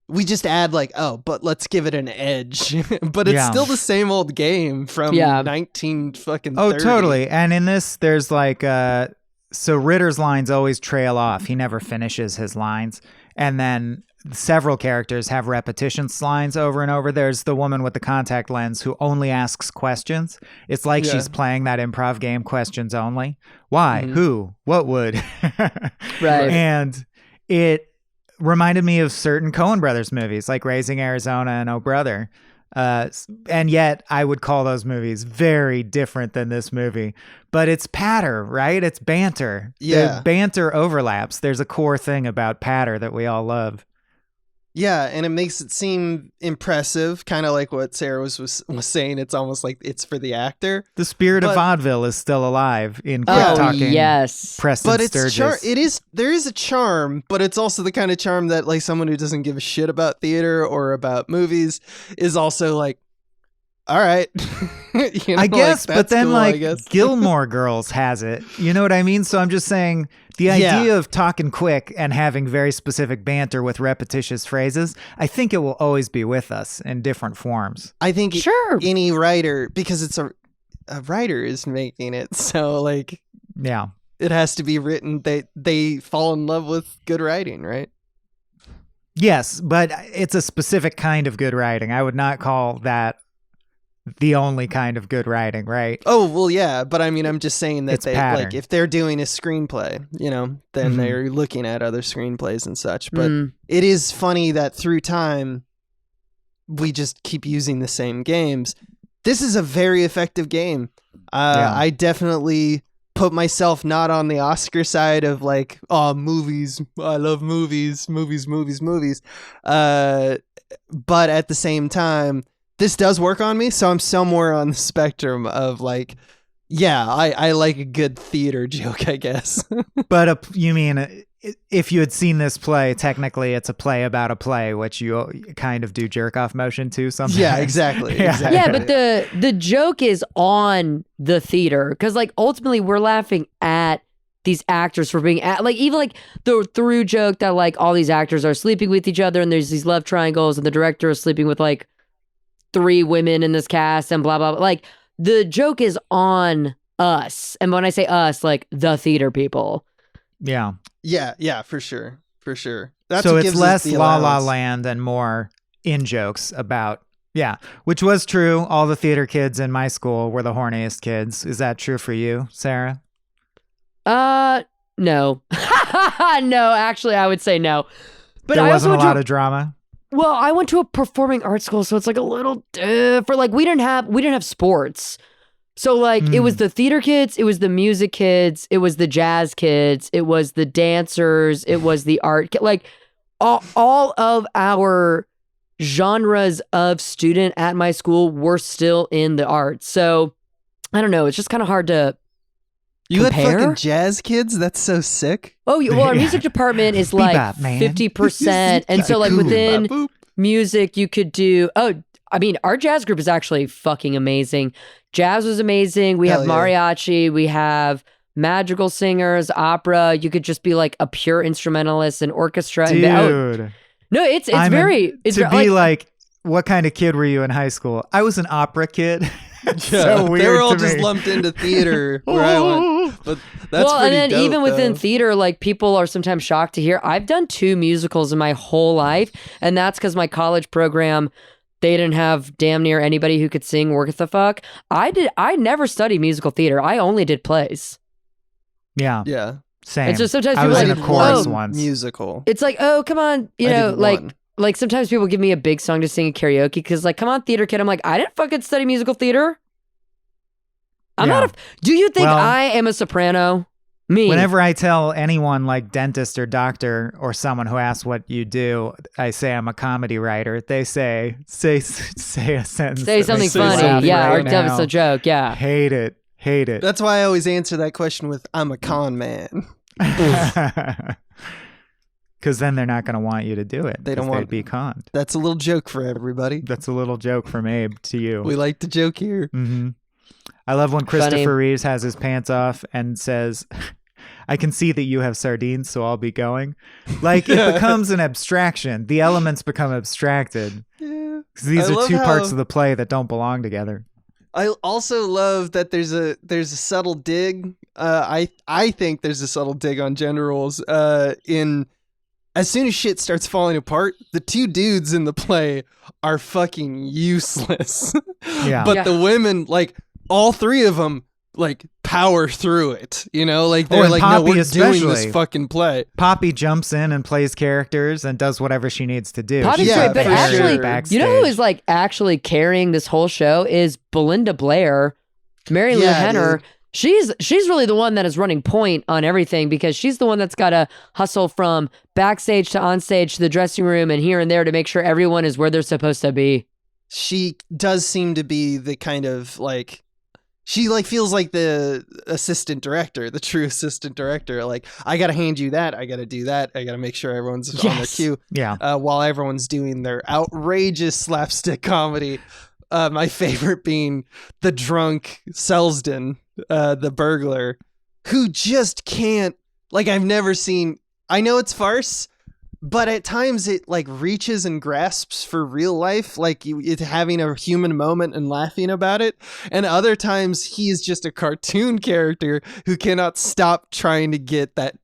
we just add like, oh, but let's give it an edge. But it's still the same old game from 19 fucking 30. Oh, totally. And in this, there's like, so Ritter's lines always trail off. He never finishes his lines. And then several characters have repetitions lines over and over. There's the woman with the contact lens who only asks questions. It's like she's playing that improv game, questions only. Why? Who? What would? Right. And it reminded me of certain Coen Brothers movies like Raising Arizona and Oh Brother. And yet I would call those movies very different than this movie. But it's patter, right? It's banter. Yeah. The banter overlaps. There's a core thing about patter that we all love. Yeah, and it makes it seem impressive, kind of like what Sarah was saying. It's almost like it's for the actor. The spirit of vaudeville is still alive in quick talking. Yes, Preston but it's Sturgis. there is a charm, but it's also the kind of charm that like someone who doesn't give a shit about theater or about movies is also like, all right. You know, I guess, like, but then cool, like Gilmore Girls has it. You know what I mean? So I'm just saying the idea of talking quick and having very specific banter with repetitious phrases, I think it will always be with us in different forms. I think sure. Any writer, because it's a writer is making it, so like it has to be written. They fall in love with good writing, right? Yes, but it's a specific kind of good writing. I would not call that the only kind of good writing, right? Oh, well, yeah, but I mean, I'm just saying that It's they pattern. like if they're doing a screenplay, you know, then they're looking at other screenplays and such. But it is funny that through time, we just keep using the same games. This is a very effective game. I definitely put myself not on the Oscar side of like, oh, movies. I love movies. But at the same time, this does work on me, so I'm somewhere on the spectrum of like, yeah, I like a good theater joke, I guess. But you mean if you had seen this play, technically it's a play about a play, which you kind of do jerk off motion to sometimes. Yeah, exactly. Yeah, but the joke is on the theater because like ultimately we're laughing at these actors for being like even like the through joke that like all these actors are sleeping with each other and there's these love triangles and the director is sleeping with like 3 women in this cast and blah, blah, blah. Like, the joke is on us. And when I say us, like, the theater people. Yeah. Yeah, for sure. That's so what it's gives less us the La La allowance. Land and more in-jokes about, which was true. All the theater kids in my school were the horniest kids. Is that true for you, Sarah? No. No, actually, I would say no. But there I wasn't also a lot of drama? Well, I went to a performing arts school, so it's like a little different. Like we didn't have sports. So like it was the theater kids, it was the music kids, it was the jazz kids, it was the dancers, it was the art like all of our genres of student at my school were still in the arts. So I don't know, it's just kind of hard to You compare? had fucking jazz kids? That's so sick. Oh, well, our music department is like Bebop, man. 50%. And so like within music, you could do, I mean, our jazz group is actually fucking amazing. Jazz was amazing. We have mariachi. We have magical singers, opera. You could just be like a pure instrumentalist and orchestra. Dude. No, it's like, what kind of kid were you in high school? I was an opera kid. So weird they were all to just me. lumped into theater where I went. But that's and pretty then dope, even within though. theater, like people are sometimes shocked to hear I've done 2 musicals in my whole life, and that's because my college program they didn't have damn near anybody who could sing worth the fuck. I never studied musical theater. I only did plays. Yeah. Same. It's just sometimes I people was like, in a chorus oh, once. Musical. It's like, oh, come on, you I know, did like one. like sometimes people give me a big song to sing in karaoke because like, come on, theater kid. I'm like, I didn't fucking study musical theater. I'm not do you think I am a soprano? Me. Whenever I tell anyone like dentist or doctor or someone who asks what you do, I say I'm a comedy writer. They say a sentence. Say that something makes me funny. laugh Yeah, right or tell us now. a joke. Yeah. Hate it. That's why I always answer that question with, I'm a con man. Because then they're not going to want you to do it. They don't 'cause want- they'd be conned. That's a little joke for everybody. That's a little joke from Abe to you. We like to joke here. Mm-hmm. I love when Christopher Funny. Reeves has his pants off and says, I can see that you have sardines, so I'll be going. Like, it becomes an abstraction. The elements become abstracted. Yeah. 'Cause these I are love two parts how- of the play that don't belong together. I also love that there's a subtle dig. I think there's a subtle dig on generals. In as soon as shit starts falling apart, the two dudes in the play are fucking useless. Yeah. But Yeah. the women, like all three of them, like power through it. You know, like they're and like, Poppy no, we're doing especially. this fucking play. Poppy jumps in and plays characters and does whatever she needs to do. Poppy's She's great, not but there actually, backstage. You know who is like actually carrying this whole show is Belinda Blair, Mary Lou Yeah, Henner. dude. She's really the one that is running point on everything because she's the one that's got to hustle from backstage to onstage to the dressing room and here and there to make sure everyone is where they're supposed to be. She does seem to be the kind of like, she like feels like the assistant director, the true assistant director. Like, I got to hand you that. I got to do that. I got to make sure everyone's on their Yes. cue Yeah. while everyone's doing their outrageous slapstick comedy. My favorite being the drunk Selsden, the burglar, who just can't, like, I've never seen, I know it's farce, but at times it like reaches and grasps for real life, like it's having a human moment and laughing about it. And other times he is just a cartoon character who cannot stop trying to get that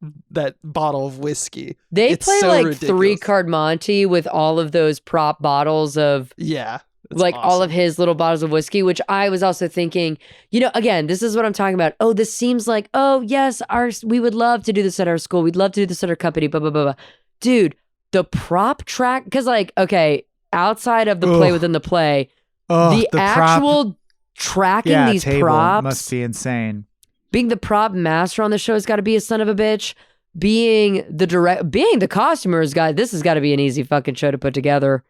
bottle of whiskey. They It's play so like ridiculous. 3-card Monty with all of those prop bottles of Yeah. it's like all awesome. of his little bottles of whiskey, which I was also thinking, you know, again, this is what I'm talking about. Oh, this seems like, oh, yes, we would love to do this at our school. We'd love to do this at our company, blah, blah, blah, blah. Dude, the prop track, because like, okay, outside of the play Ugh. within the play, Oh, the prop- actual tracking these table props, must be insane. being the prop master on the show has got to be a son of a bitch. Being the costumers guy, this has got to be an easy fucking show to put together.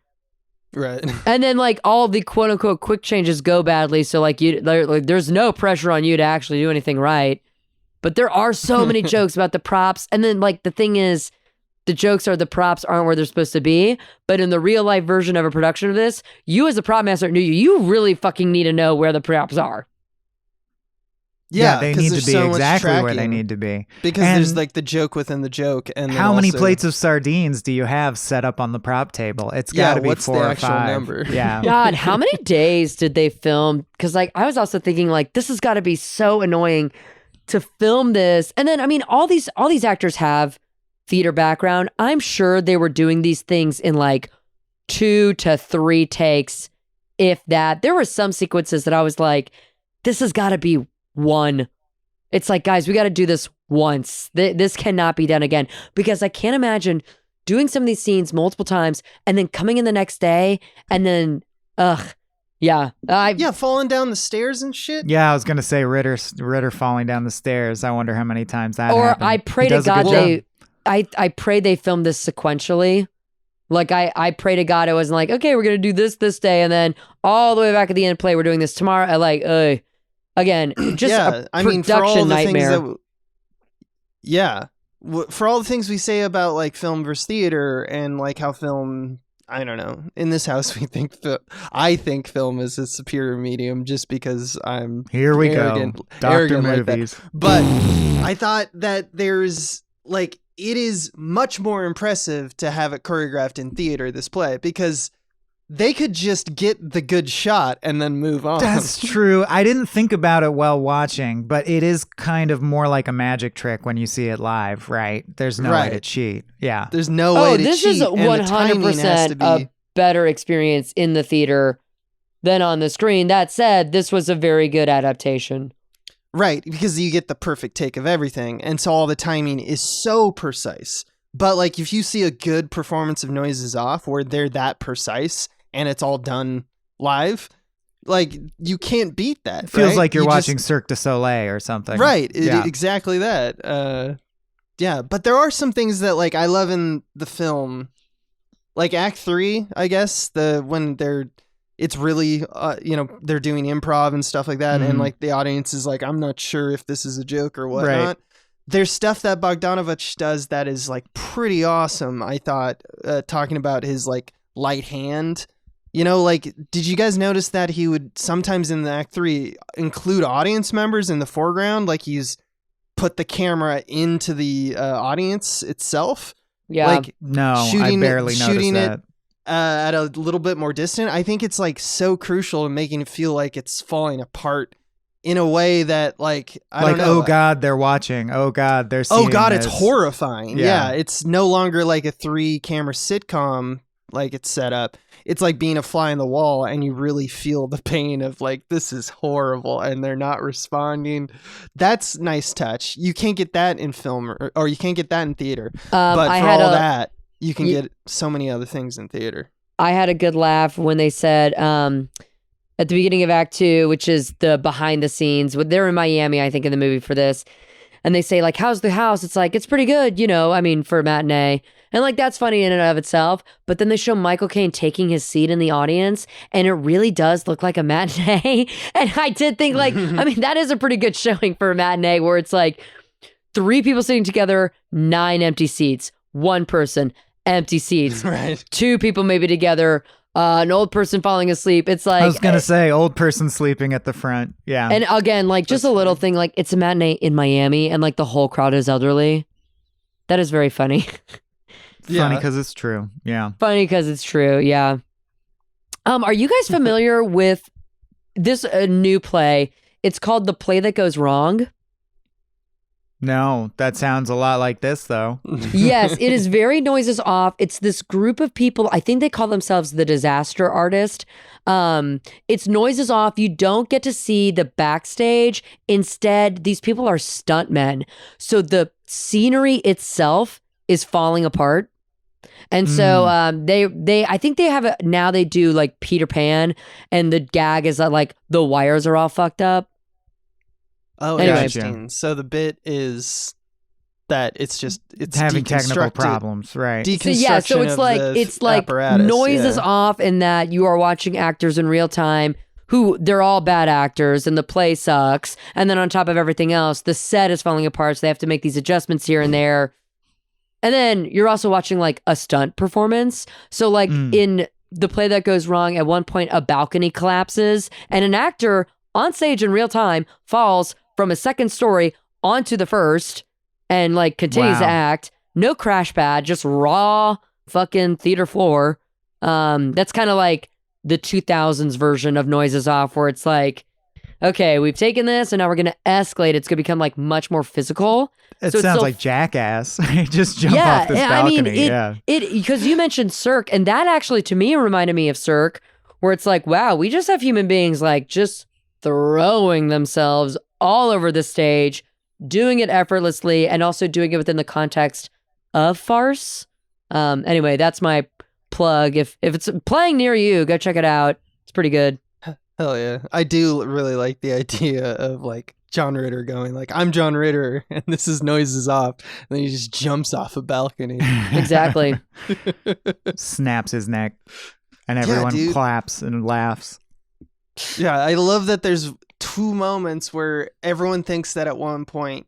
Right. And then like all the quote unquote quick changes go badly, so like there's no pressure on you to actually do anything right. But there are so many jokes about the props, and then like the thing is, the jokes are the props aren't where they're supposed to be. But in the real life version of a production of this, you as a prop master you really fucking need to know where the props are. Yeah, they 'cause need there's to be so much exactly where they tracking. need to be. Because And there's like the joke within the joke, and then how many also- plates of sardines do you have set up on the prop table? It's got Yeah, to be what's the 4 or actual 5. number? Yeah. God, how many days did they film? Because like I was also thinking like this has got to be so annoying to film this. And then I mean all these actors have theater background. I'm sure they were doing these things in like 2 to 3 takes, if that. There were some sequences that I was like, this has got to be one. It's like, guys, we got to do this once. This cannot be done again, because I can't imagine doing some of these scenes multiple times and then coming in the next day and then, yeah. falling down the stairs and shit. Yeah, I was gonna say Ritter falling down the stairs. I wonder how many times that Or happened. I pray He to does a God good job. I pray they filmed this sequentially. Like I pray to God it wasn't like, okay, we're gonna do this day and then all the way back at the end play we're doing this tomorrow. I like, again, just a I mean, for all production the nightmare. for all the things we say about like film versus theater and like how film, I don't know, in this house we think I think film is a superior medium just because I'm Here we arrogant- go. Doctor arrogant like that. movies. But I thought that there's like, it is much more impressive to have it choreographed in theater, this play, because they could just get the good shot and then move on. That's true. I didn't think about it while watching, but it is kind of more like a magic trick when you see it live, right? There's no way to Right. cheat. Yeah. There's no way to this cheat. is and the timing has to 100% be. a better experience in the theater than on the screen. That said, this was a very good adaptation. Right, because you get the perfect take of everything, and so all the timing is so precise. But like, if you see a good performance of Noises Off where they're that precise and it's all done live, like, you can't beat that. It feels right? like you're You watching just, Cirque du Soleil or something. right, Yeah. exactly that. Yeah, but there are some things that like I love in the film, like Act 3, I guess, when it's really, they're doing improv and stuff like that. Mhm. And like the audience is like, I'm not sure if this is a joke or whatnot. Right. There's stuff that Bogdanovich does that is like pretty awesome. I thought, talking about his like light hand, like, did you guys notice that he would sometimes in the Act 3 include audience members in the foreground? Like he's put the camera into the audience itself. Yeah. Like No, I shooting barely shooting noticed it that. at a little bit more distant. I think it's like so crucial in making it feel like it's falling apart in a way that like I Like, don't know. oh God, they're watching. Oh God, they're seeing Oh God, it's this. horrifying. Yeah. Yeah, it's no longer like a 3-camera sitcom like it's set up. It's like being a fly on the wall, and you really feel the pain of like, this is horrible, and they're not responding. That's nice touch. You can't get that in film, or you can't get that in theater. But I for had all a- that, you can Ye- get so many other things in theater. I had a good laugh when they said at the beginning of Act 2, which is the behind the scenes. They're in Miami, I think, in the movie for this. And they say, like, how's the house? It's like, it's pretty good, you know, I mean, for a matinee. And, like, that's funny in and of itself. But then they show Michael Caine taking his seat in the audience, and it really does look like a matinee. And I did think, like, I mean, that is a pretty good showing for a matinee where it's like 3 people sitting together, 9 empty seats, 1 person, empty seats, Right. 2 people maybe together, an old person falling asleep. It's like I was gonna say, old person sleeping at the front. Yeah, and again, like just a little thing, like it's a matinee in Miami and like the whole crowd is elderly. That is very funny. funny Yeah. because it's true. Yeah. Funny because it's true. Yeah. Are you guys familiar with this new play? It's called The Play That Goes Wrong. No, that sounds a lot like this though. Yes, it is very noises off. It's this group of people. I think they call themselves the Disaster Artist. It's noises off. You don't get to see the backstage. Instead, these people are stuntmen. So the scenery itself is falling apart. And so they I think they have a, now they do like Peter Pan, and the gag is that like the wires are all fucked up. Oh, Anyway. interesting. So the bit is that it's Having technical deconstructed- problems, right? So yeah, so deconstruction it's of like the it's like apparatus, noises yeah. off in that you are watching actors in real time who they're all bad actors and the play sucks, and then on top of everything else, the set is falling apart, so they have to make these adjustments here and there. And then you're also watching like a stunt performance. So like in The Play That Goes Wrong, at one point a balcony collapses and an actor on stage in real time falls from a second story onto the first and like continues to Wow. act. No crash pad, just raw fucking theater floor. That's kind of like the 2000s version of Noises Off, where it's like, okay, we've taken this and now we're going to escalate. It's going to become like much more physical. It So it's sounds so- like Jackass. Just jump Yeah, off this and I mean, balcony. Yeah. It because you mentioned Cirque, and that actually to me reminded me of Cirque, where it's like, wow, we just have human beings like just throwing themselves all over the stage, doing it effortlessly, and also doing it within the context of farce. Anyway, that's my plug. If it's playing near you, go check it out. It's pretty good. Hell yeah. I do really like the idea of like John Ritter going like, I'm John Ritter and this is Noises Off. And then he just jumps off a balcony. Exactly. Snaps his neck, and Yeah, everyone dude. claps and laughs. Yeah, I love that there's 2 moments where everyone thinks that at one point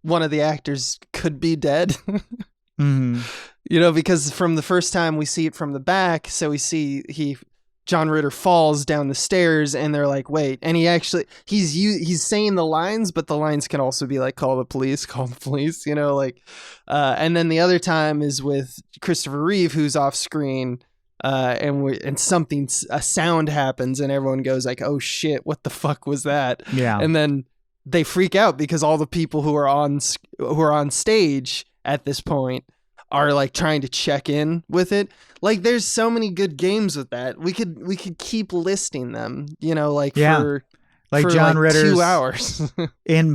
one of the actors could be dead. Mhm. You know, because from the first time we see it from the back, so we see John Ritter falls down the stairs, and they're like, wait, and he's saying the lines, but the lines can also be like, call the police, you know, like, and then the other time is with Christopher Reeve, who's off screen, and a sound happens, and everyone goes like, oh shit, what the fuck was that? Yeah. And then they freak out because all the people who are on stage at this point are like trying to check in with it. Like there's so many good games with that. We could keep listing them, you know, like Yeah. for Like John like Ritter's 2 hours.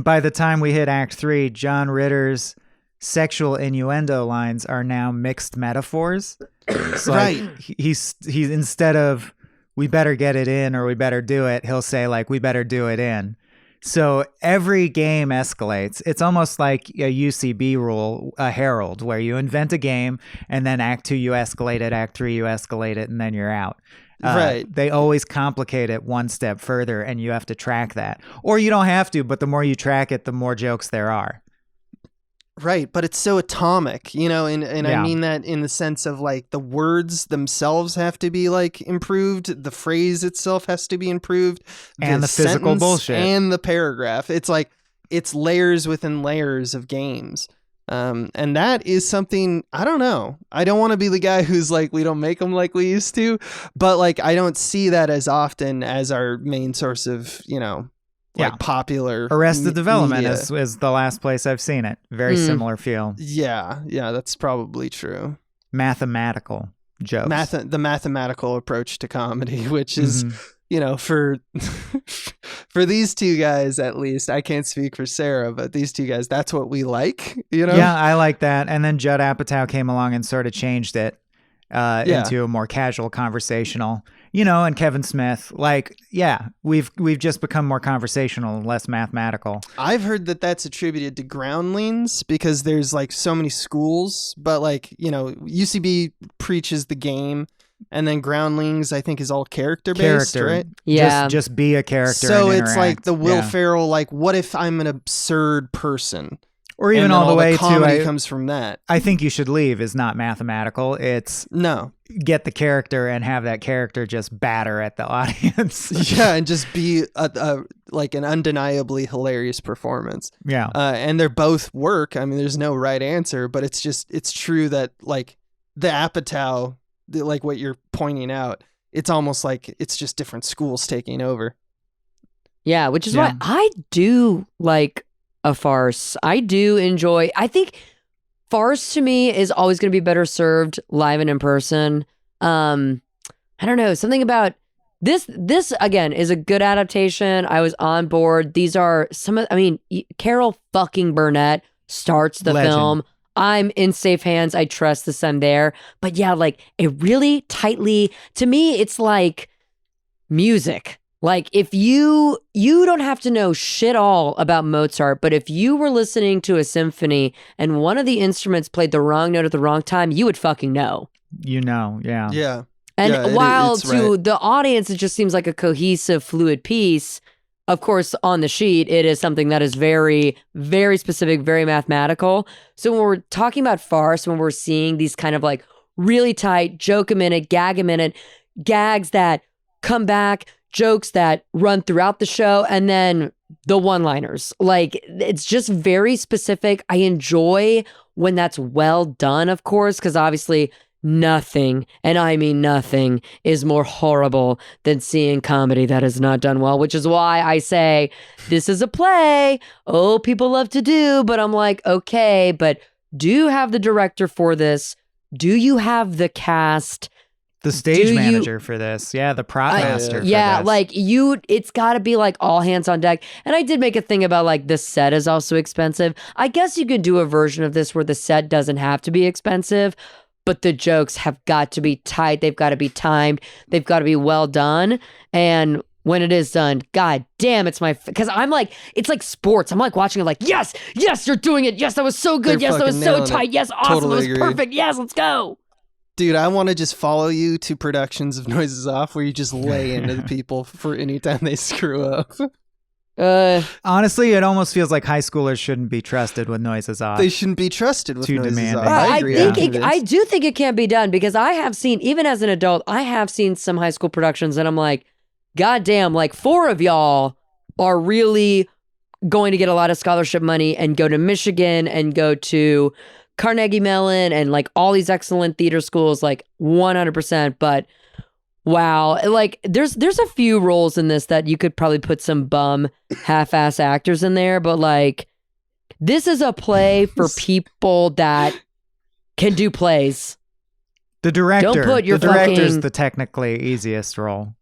by the time we hit Act 3, John Ritter's sexual innuendo lines are now mixed metaphors. It's like Right. he's instead of we better get it in or we better do it, he'll say like we better do it in. So every game escalates. It's almost like a UCB rule, a Herald, where you invent a game and then Act 2 you escalate it, Act 3 you escalate it, and then you're out. Right. They always complicate it one step further, and you have to track that. Or you don't have to, but the more you track it, the more jokes there are. Right, but it's so atomic, you know, and Yeah. I mean that in the sense of like the words themselves have to be like improved, the phrase itself has to be improved, And the physical sentence bullshit. and the paragraph. It's like it's layers within layers of games. And that is something, I don't know. I don't want to be the guy who's like, we don't make them like we used to, but like, I don't see that as often as our main source of, like popular Arrested Development is the last place I've seen it. Very similar feel. Yeah, that's probably true. Mathematical jokes. The mathematical approach to comedy, which is, for these two guys, at least, I can't speak for Sarah, but these two guys, that's what we like, Yeah, I like that. And then Judd Apatow came along and sort of changed it into a more casual conversational, and Kevin Smith, like, we've just become more conversational and less mathematical. I've heard that that's attributed to Groundlings because there's like so many schools, but like, UCB preaches the game. And then Groundlings, I think, is all character-based, right? Yeah. Just be a character. So and it's interact. like the Will Ferrell, like, what if I'm an absurd person? Or even all the way comedy comes from that. I Think You Should Leave is not mathematical. It's get the character and have that character just batter at the audience. Yeah, and just be like an undeniably hilarious performance. Yeah. And they're both work. I mean, there's no right answer, but it's true that like the Apatow, like what you're pointing out, it's almost like it's just different schools taking over. Yeah, which is why I do like a farce. I do enjoy. I think farce to me is always going to be better served live and in person. I don't know, something about this again is a good adaptation. I was on board. These are Carol fucking Burnett starts the film. I'm in safe hands. I trust this. I'm there. But yeah, like it really tightly, to me, it's like music. Like if you don't have to know shit all about Mozart, but if you were listening to a symphony and one of the instruments played the wrong note at the wrong time, you would fucking know. Yeah. Yeah. And while to the audience, it just seems like a cohesive, fluid piece. Of course, on the sheet, it is something that is very, very specific, very mathematical. So when we're talking about farce, when we're seeing these kind of like really tight, joke a minute, gag a minute, gags that come back, jokes that run throughout the show, and then the one-liners. Like, it's just very specific. I enjoy when that's well done, of course, because obviously nothing, and I mean nothing, is more horrible than seeing comedy that is not done well, which is why I say this is a play. Oh, people love to do, but I'm like, okay, but do you have the director for this? Do you have the cast? The stage manager for this. Yeah, the prop master for this. Like it's got to be like all hands on deck. And I did make a thing about like the set is also expensive. I guess you could do a version of this where the set doesn't have to be expensive, but the jokes have got to be tight. They've got to be timed. They've got to be well done. And when it is done, god damn, because I'm like, it's like sports. I'm like watching it like, yes, you're doing it. Yes, that was so good. Yes, that was so tight. Yes, awesome. Totally it was perfect. Yes, let's go. Dude, I want to just follow you to productions of Noises Off where you just lay into the people for any time they screw up. Honestly, it almost feels like high schoolers shouldn't be trusted with Noises Off. They shouldn't be trusted with Noises demanding. Off. I agree. I do think it can be done because I have seen, even as an adult, I have seen some high school productions and I'm like, god damn, like 4 of y'all are really going to get a lot of scholarship money and go to Michigan and go to Carnegie Mellon and like all these excellent theater schools, like 100%. But wow, like there's a few roles in this that you could probably put some bum half-ass actors in there, but like this is a play for people that can do plays. The director, don't put your director's the technically easiest role.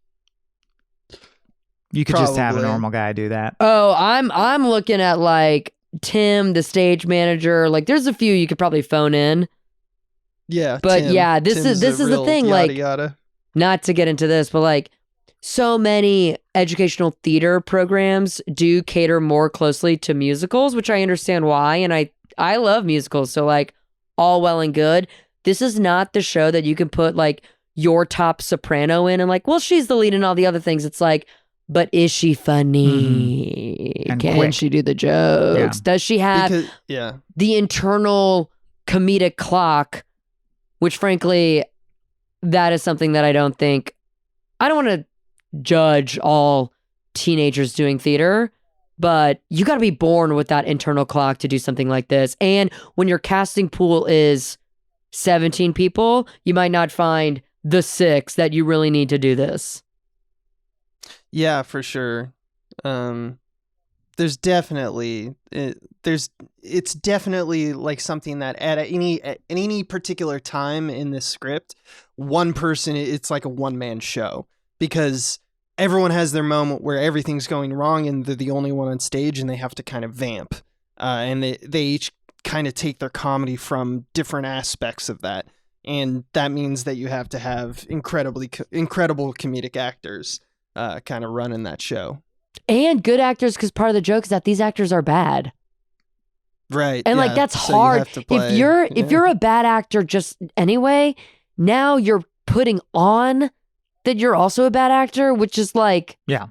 You could just have a normal guy do that. Oh, I'm looking at like Tim, the stage manager. Like there's a few you could probably phone in. Yeah, but Tim. yeah, this is the thing. Yada. Not to get into this, but like so many educational theater programs do cater more closely to musicals, which I understand why, and I love musicals, so like all well and good. This is not the show that you can put like your top soprano in and like, well, she's the lead in all the other things. It's like, but is she funny? And can quick. she do the jokes? Yeah. Does she have the internal comedic clock? Which frankly, that is something that I don't want to judge all teenagers doing theater, but you got to be born with that internal clock to do something like this. And when your casting pool is 17 people, you might not find the 6 that you really need to do this. Yeah, for sure. There's definitely it's definitely like something that at any particular time in this script, one person, it's like a one-man show, because everyone has their moment where everything's going wrong and they're the only one on stage and they have to kind of vamp, and they each kind of take their comedy from different aspects of that, and that means that you have to have incredible comedic actors kind of running that show. And good actors, because part of the joke is that these actors are bad. Right. And yeah. like that's So hard. if You're a bad actor just anyway, now you're putting on that you're also a bad actor, which is like, yeah,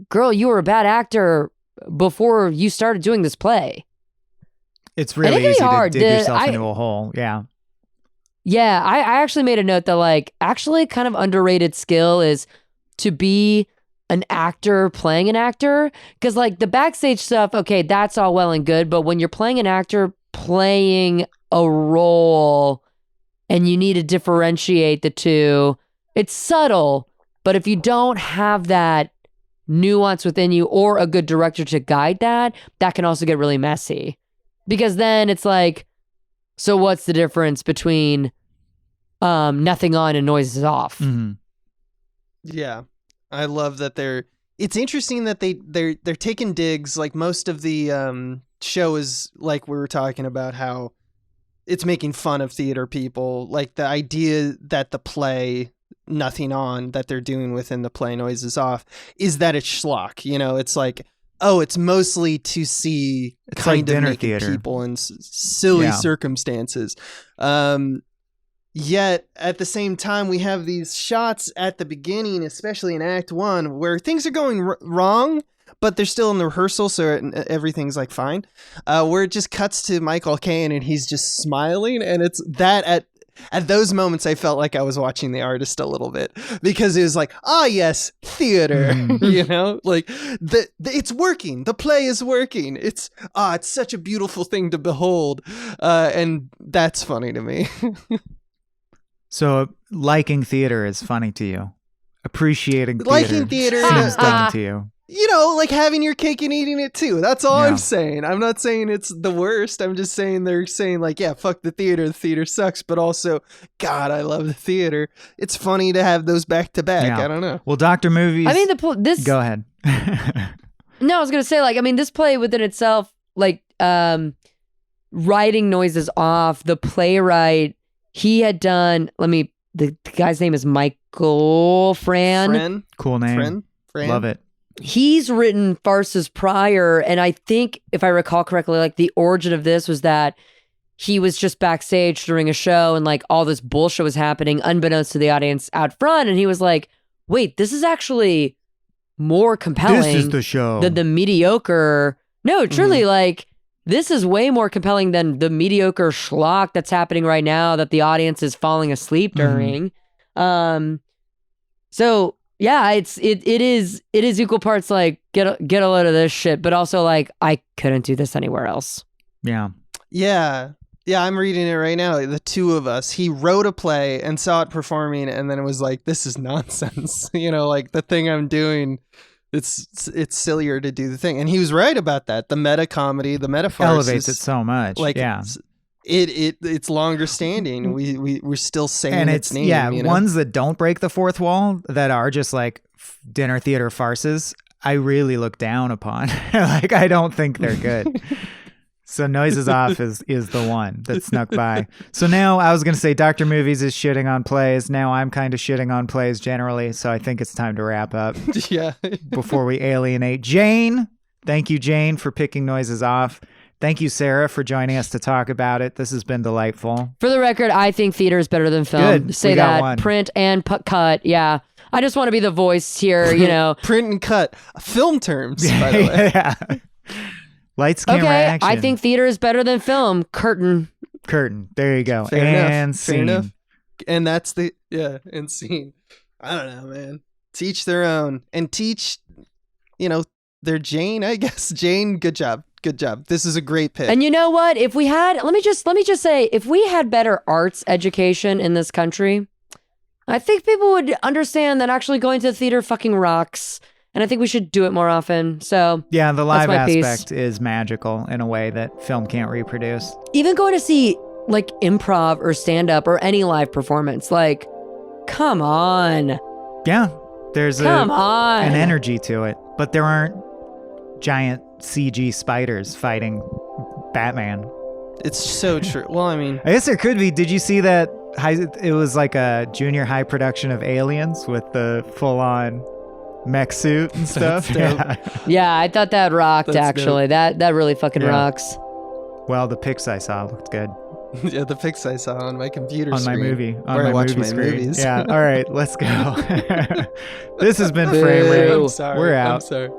girl, you were a bad actor before you started doing this play. it's really can be easy to hard. dig yourself into a hole. Yeah. Yeah, I actually made a note that like actually kind of underrated skill is to be an actor playing an actor, because like the backstage stuff, okay, that's all well and good, but when you're playing an actor playing a role and you need to differentiate the two, it's subtle, but if you don't have that nuance within you or a good director to guide that, that can also get really messy, because then it's like, so what's the difference between nothing on and noises off? Mm-hmm. Yeah. I love that it's interesting that they're taking digs. Like most of the show is like we were talking about how it's making fun of theater people. Like the idea that the play Nothing On that they're doing within the play Noises Off is that it's schlock. You know, it's like, oh, it's mostly to see It's kind like of dinner naked theater. people in silly circumstances. Yet at the same time, we have these shots at the beginning, especially in Act 1, where things are going wrong, but they're still in the rehearsal, so everything's like fine. Where it just cuts to Michael Caine and he's just smiling, and it's that at those moments I felt like I was watching The Artist a little bit, because it was like, yes, theater, you know, like it's working. The play is working. It's such a beautiful thing to behold, and that's funny to me. So liking theater is funny to you. Appreciating theater, Liking theater seems dumb to you. You know, like having your cake and eating it too. That's all Yeah. I'm saying. I'm not saying it's the worst. I'm just saying they're saying like, yeah, fuck the theater. The theater sucks. But also, God, I love the theater. It's funny to have those back to back. Yeah. I don't know. Well, Dr. Movies. I mean, this. Go ahead. No, I was gonna say like, I mean, this play within itself, like, writing Noises Off. The playwright, he had done. The guy's name is Michael Fran. Cool name. Fran. Love it. He's written farces prior, and I think, if I recall correctly, like the origin of this was that he was just backstage during a show and like all this bullshit was happening unbeknownst to the audience out front, and he was like, wait, this is actually more compelling This is the show. than the mediocre. No, truly, like, this is way more compelling than the mediocre schlock that's happening right now that the audience is falling asleep during. So yeah, it is equal parts like get a load of this shit, but also like I couldn't do this anywhere else. Yeah. Yeah. Yeah, I'm reading it right now. The two of us. He wrote a play and saw it performing, and then it was like, this is nonsense. You know, like the thing I'm doing, it's sillier to do the thing. And he was right about that. The meta comedy, the meta farce Elevates it so much. like, yeah. it's longer standing. We're still saying And its name. yeah, you know? ones that don't break the fourth wall, that are just like dinner theater farces, I really look down upon. Like, I don't think they're good. So Noises Off is the one that snuck by. So now I was going to say Dr. Movies is shitting on plays. Now I'm kind of shitting on plays generally. So I think it's time to wrap up Yeah. before we alienate Jane. Thank you, Jane, for picking Noises Off. Thank you, Sarah, for joining us to talk about it. This has been delightful. For the record, I think theater is better than film. Good. Say We got that. one. Print and cut. Yeah. I just want to be the voice here, you know. Print and cut. Film terms, by the way. Yeah. Lights, camera, Okay, action. I think theater is better than film. Curtain. There you go. Fair and enough. scene. Fair enough. And that's and scene. I don't know, man. Teach their own. And teach, they're Jane, I guess. Jane, good job. Good job. This is a great pick. And you know what? If we had, let me just say, if we had better arts education in this country, I think people would understand that actually going to the theater fucking rocks. And I think we should do it more often. So yeah, the live that's my aspect piece. is magical in a way that film can't reproduce. Even going to see like improv or stand up or any live performance, like, come on. Yeah, there's Come on. an energy to it, but there aren't giant CG spiders fighting Batman. It's so true. Well, I mean, I guess there could be. Did you see that? It was like a junior high production of Aliens with the full-on mech suit and stuff. Yeah. Yeah, I thought that rocked, That's actually. That really fucking Yeah. rocks. Well, the pics I saw looked good yeah, the pics I saw on my computer on screen. my movie. On where my I watch movie my screen. movies. Yeah. All right, let's go. This has been Boo. Frame Rate. I'm sorry. We're out. I'm sorry.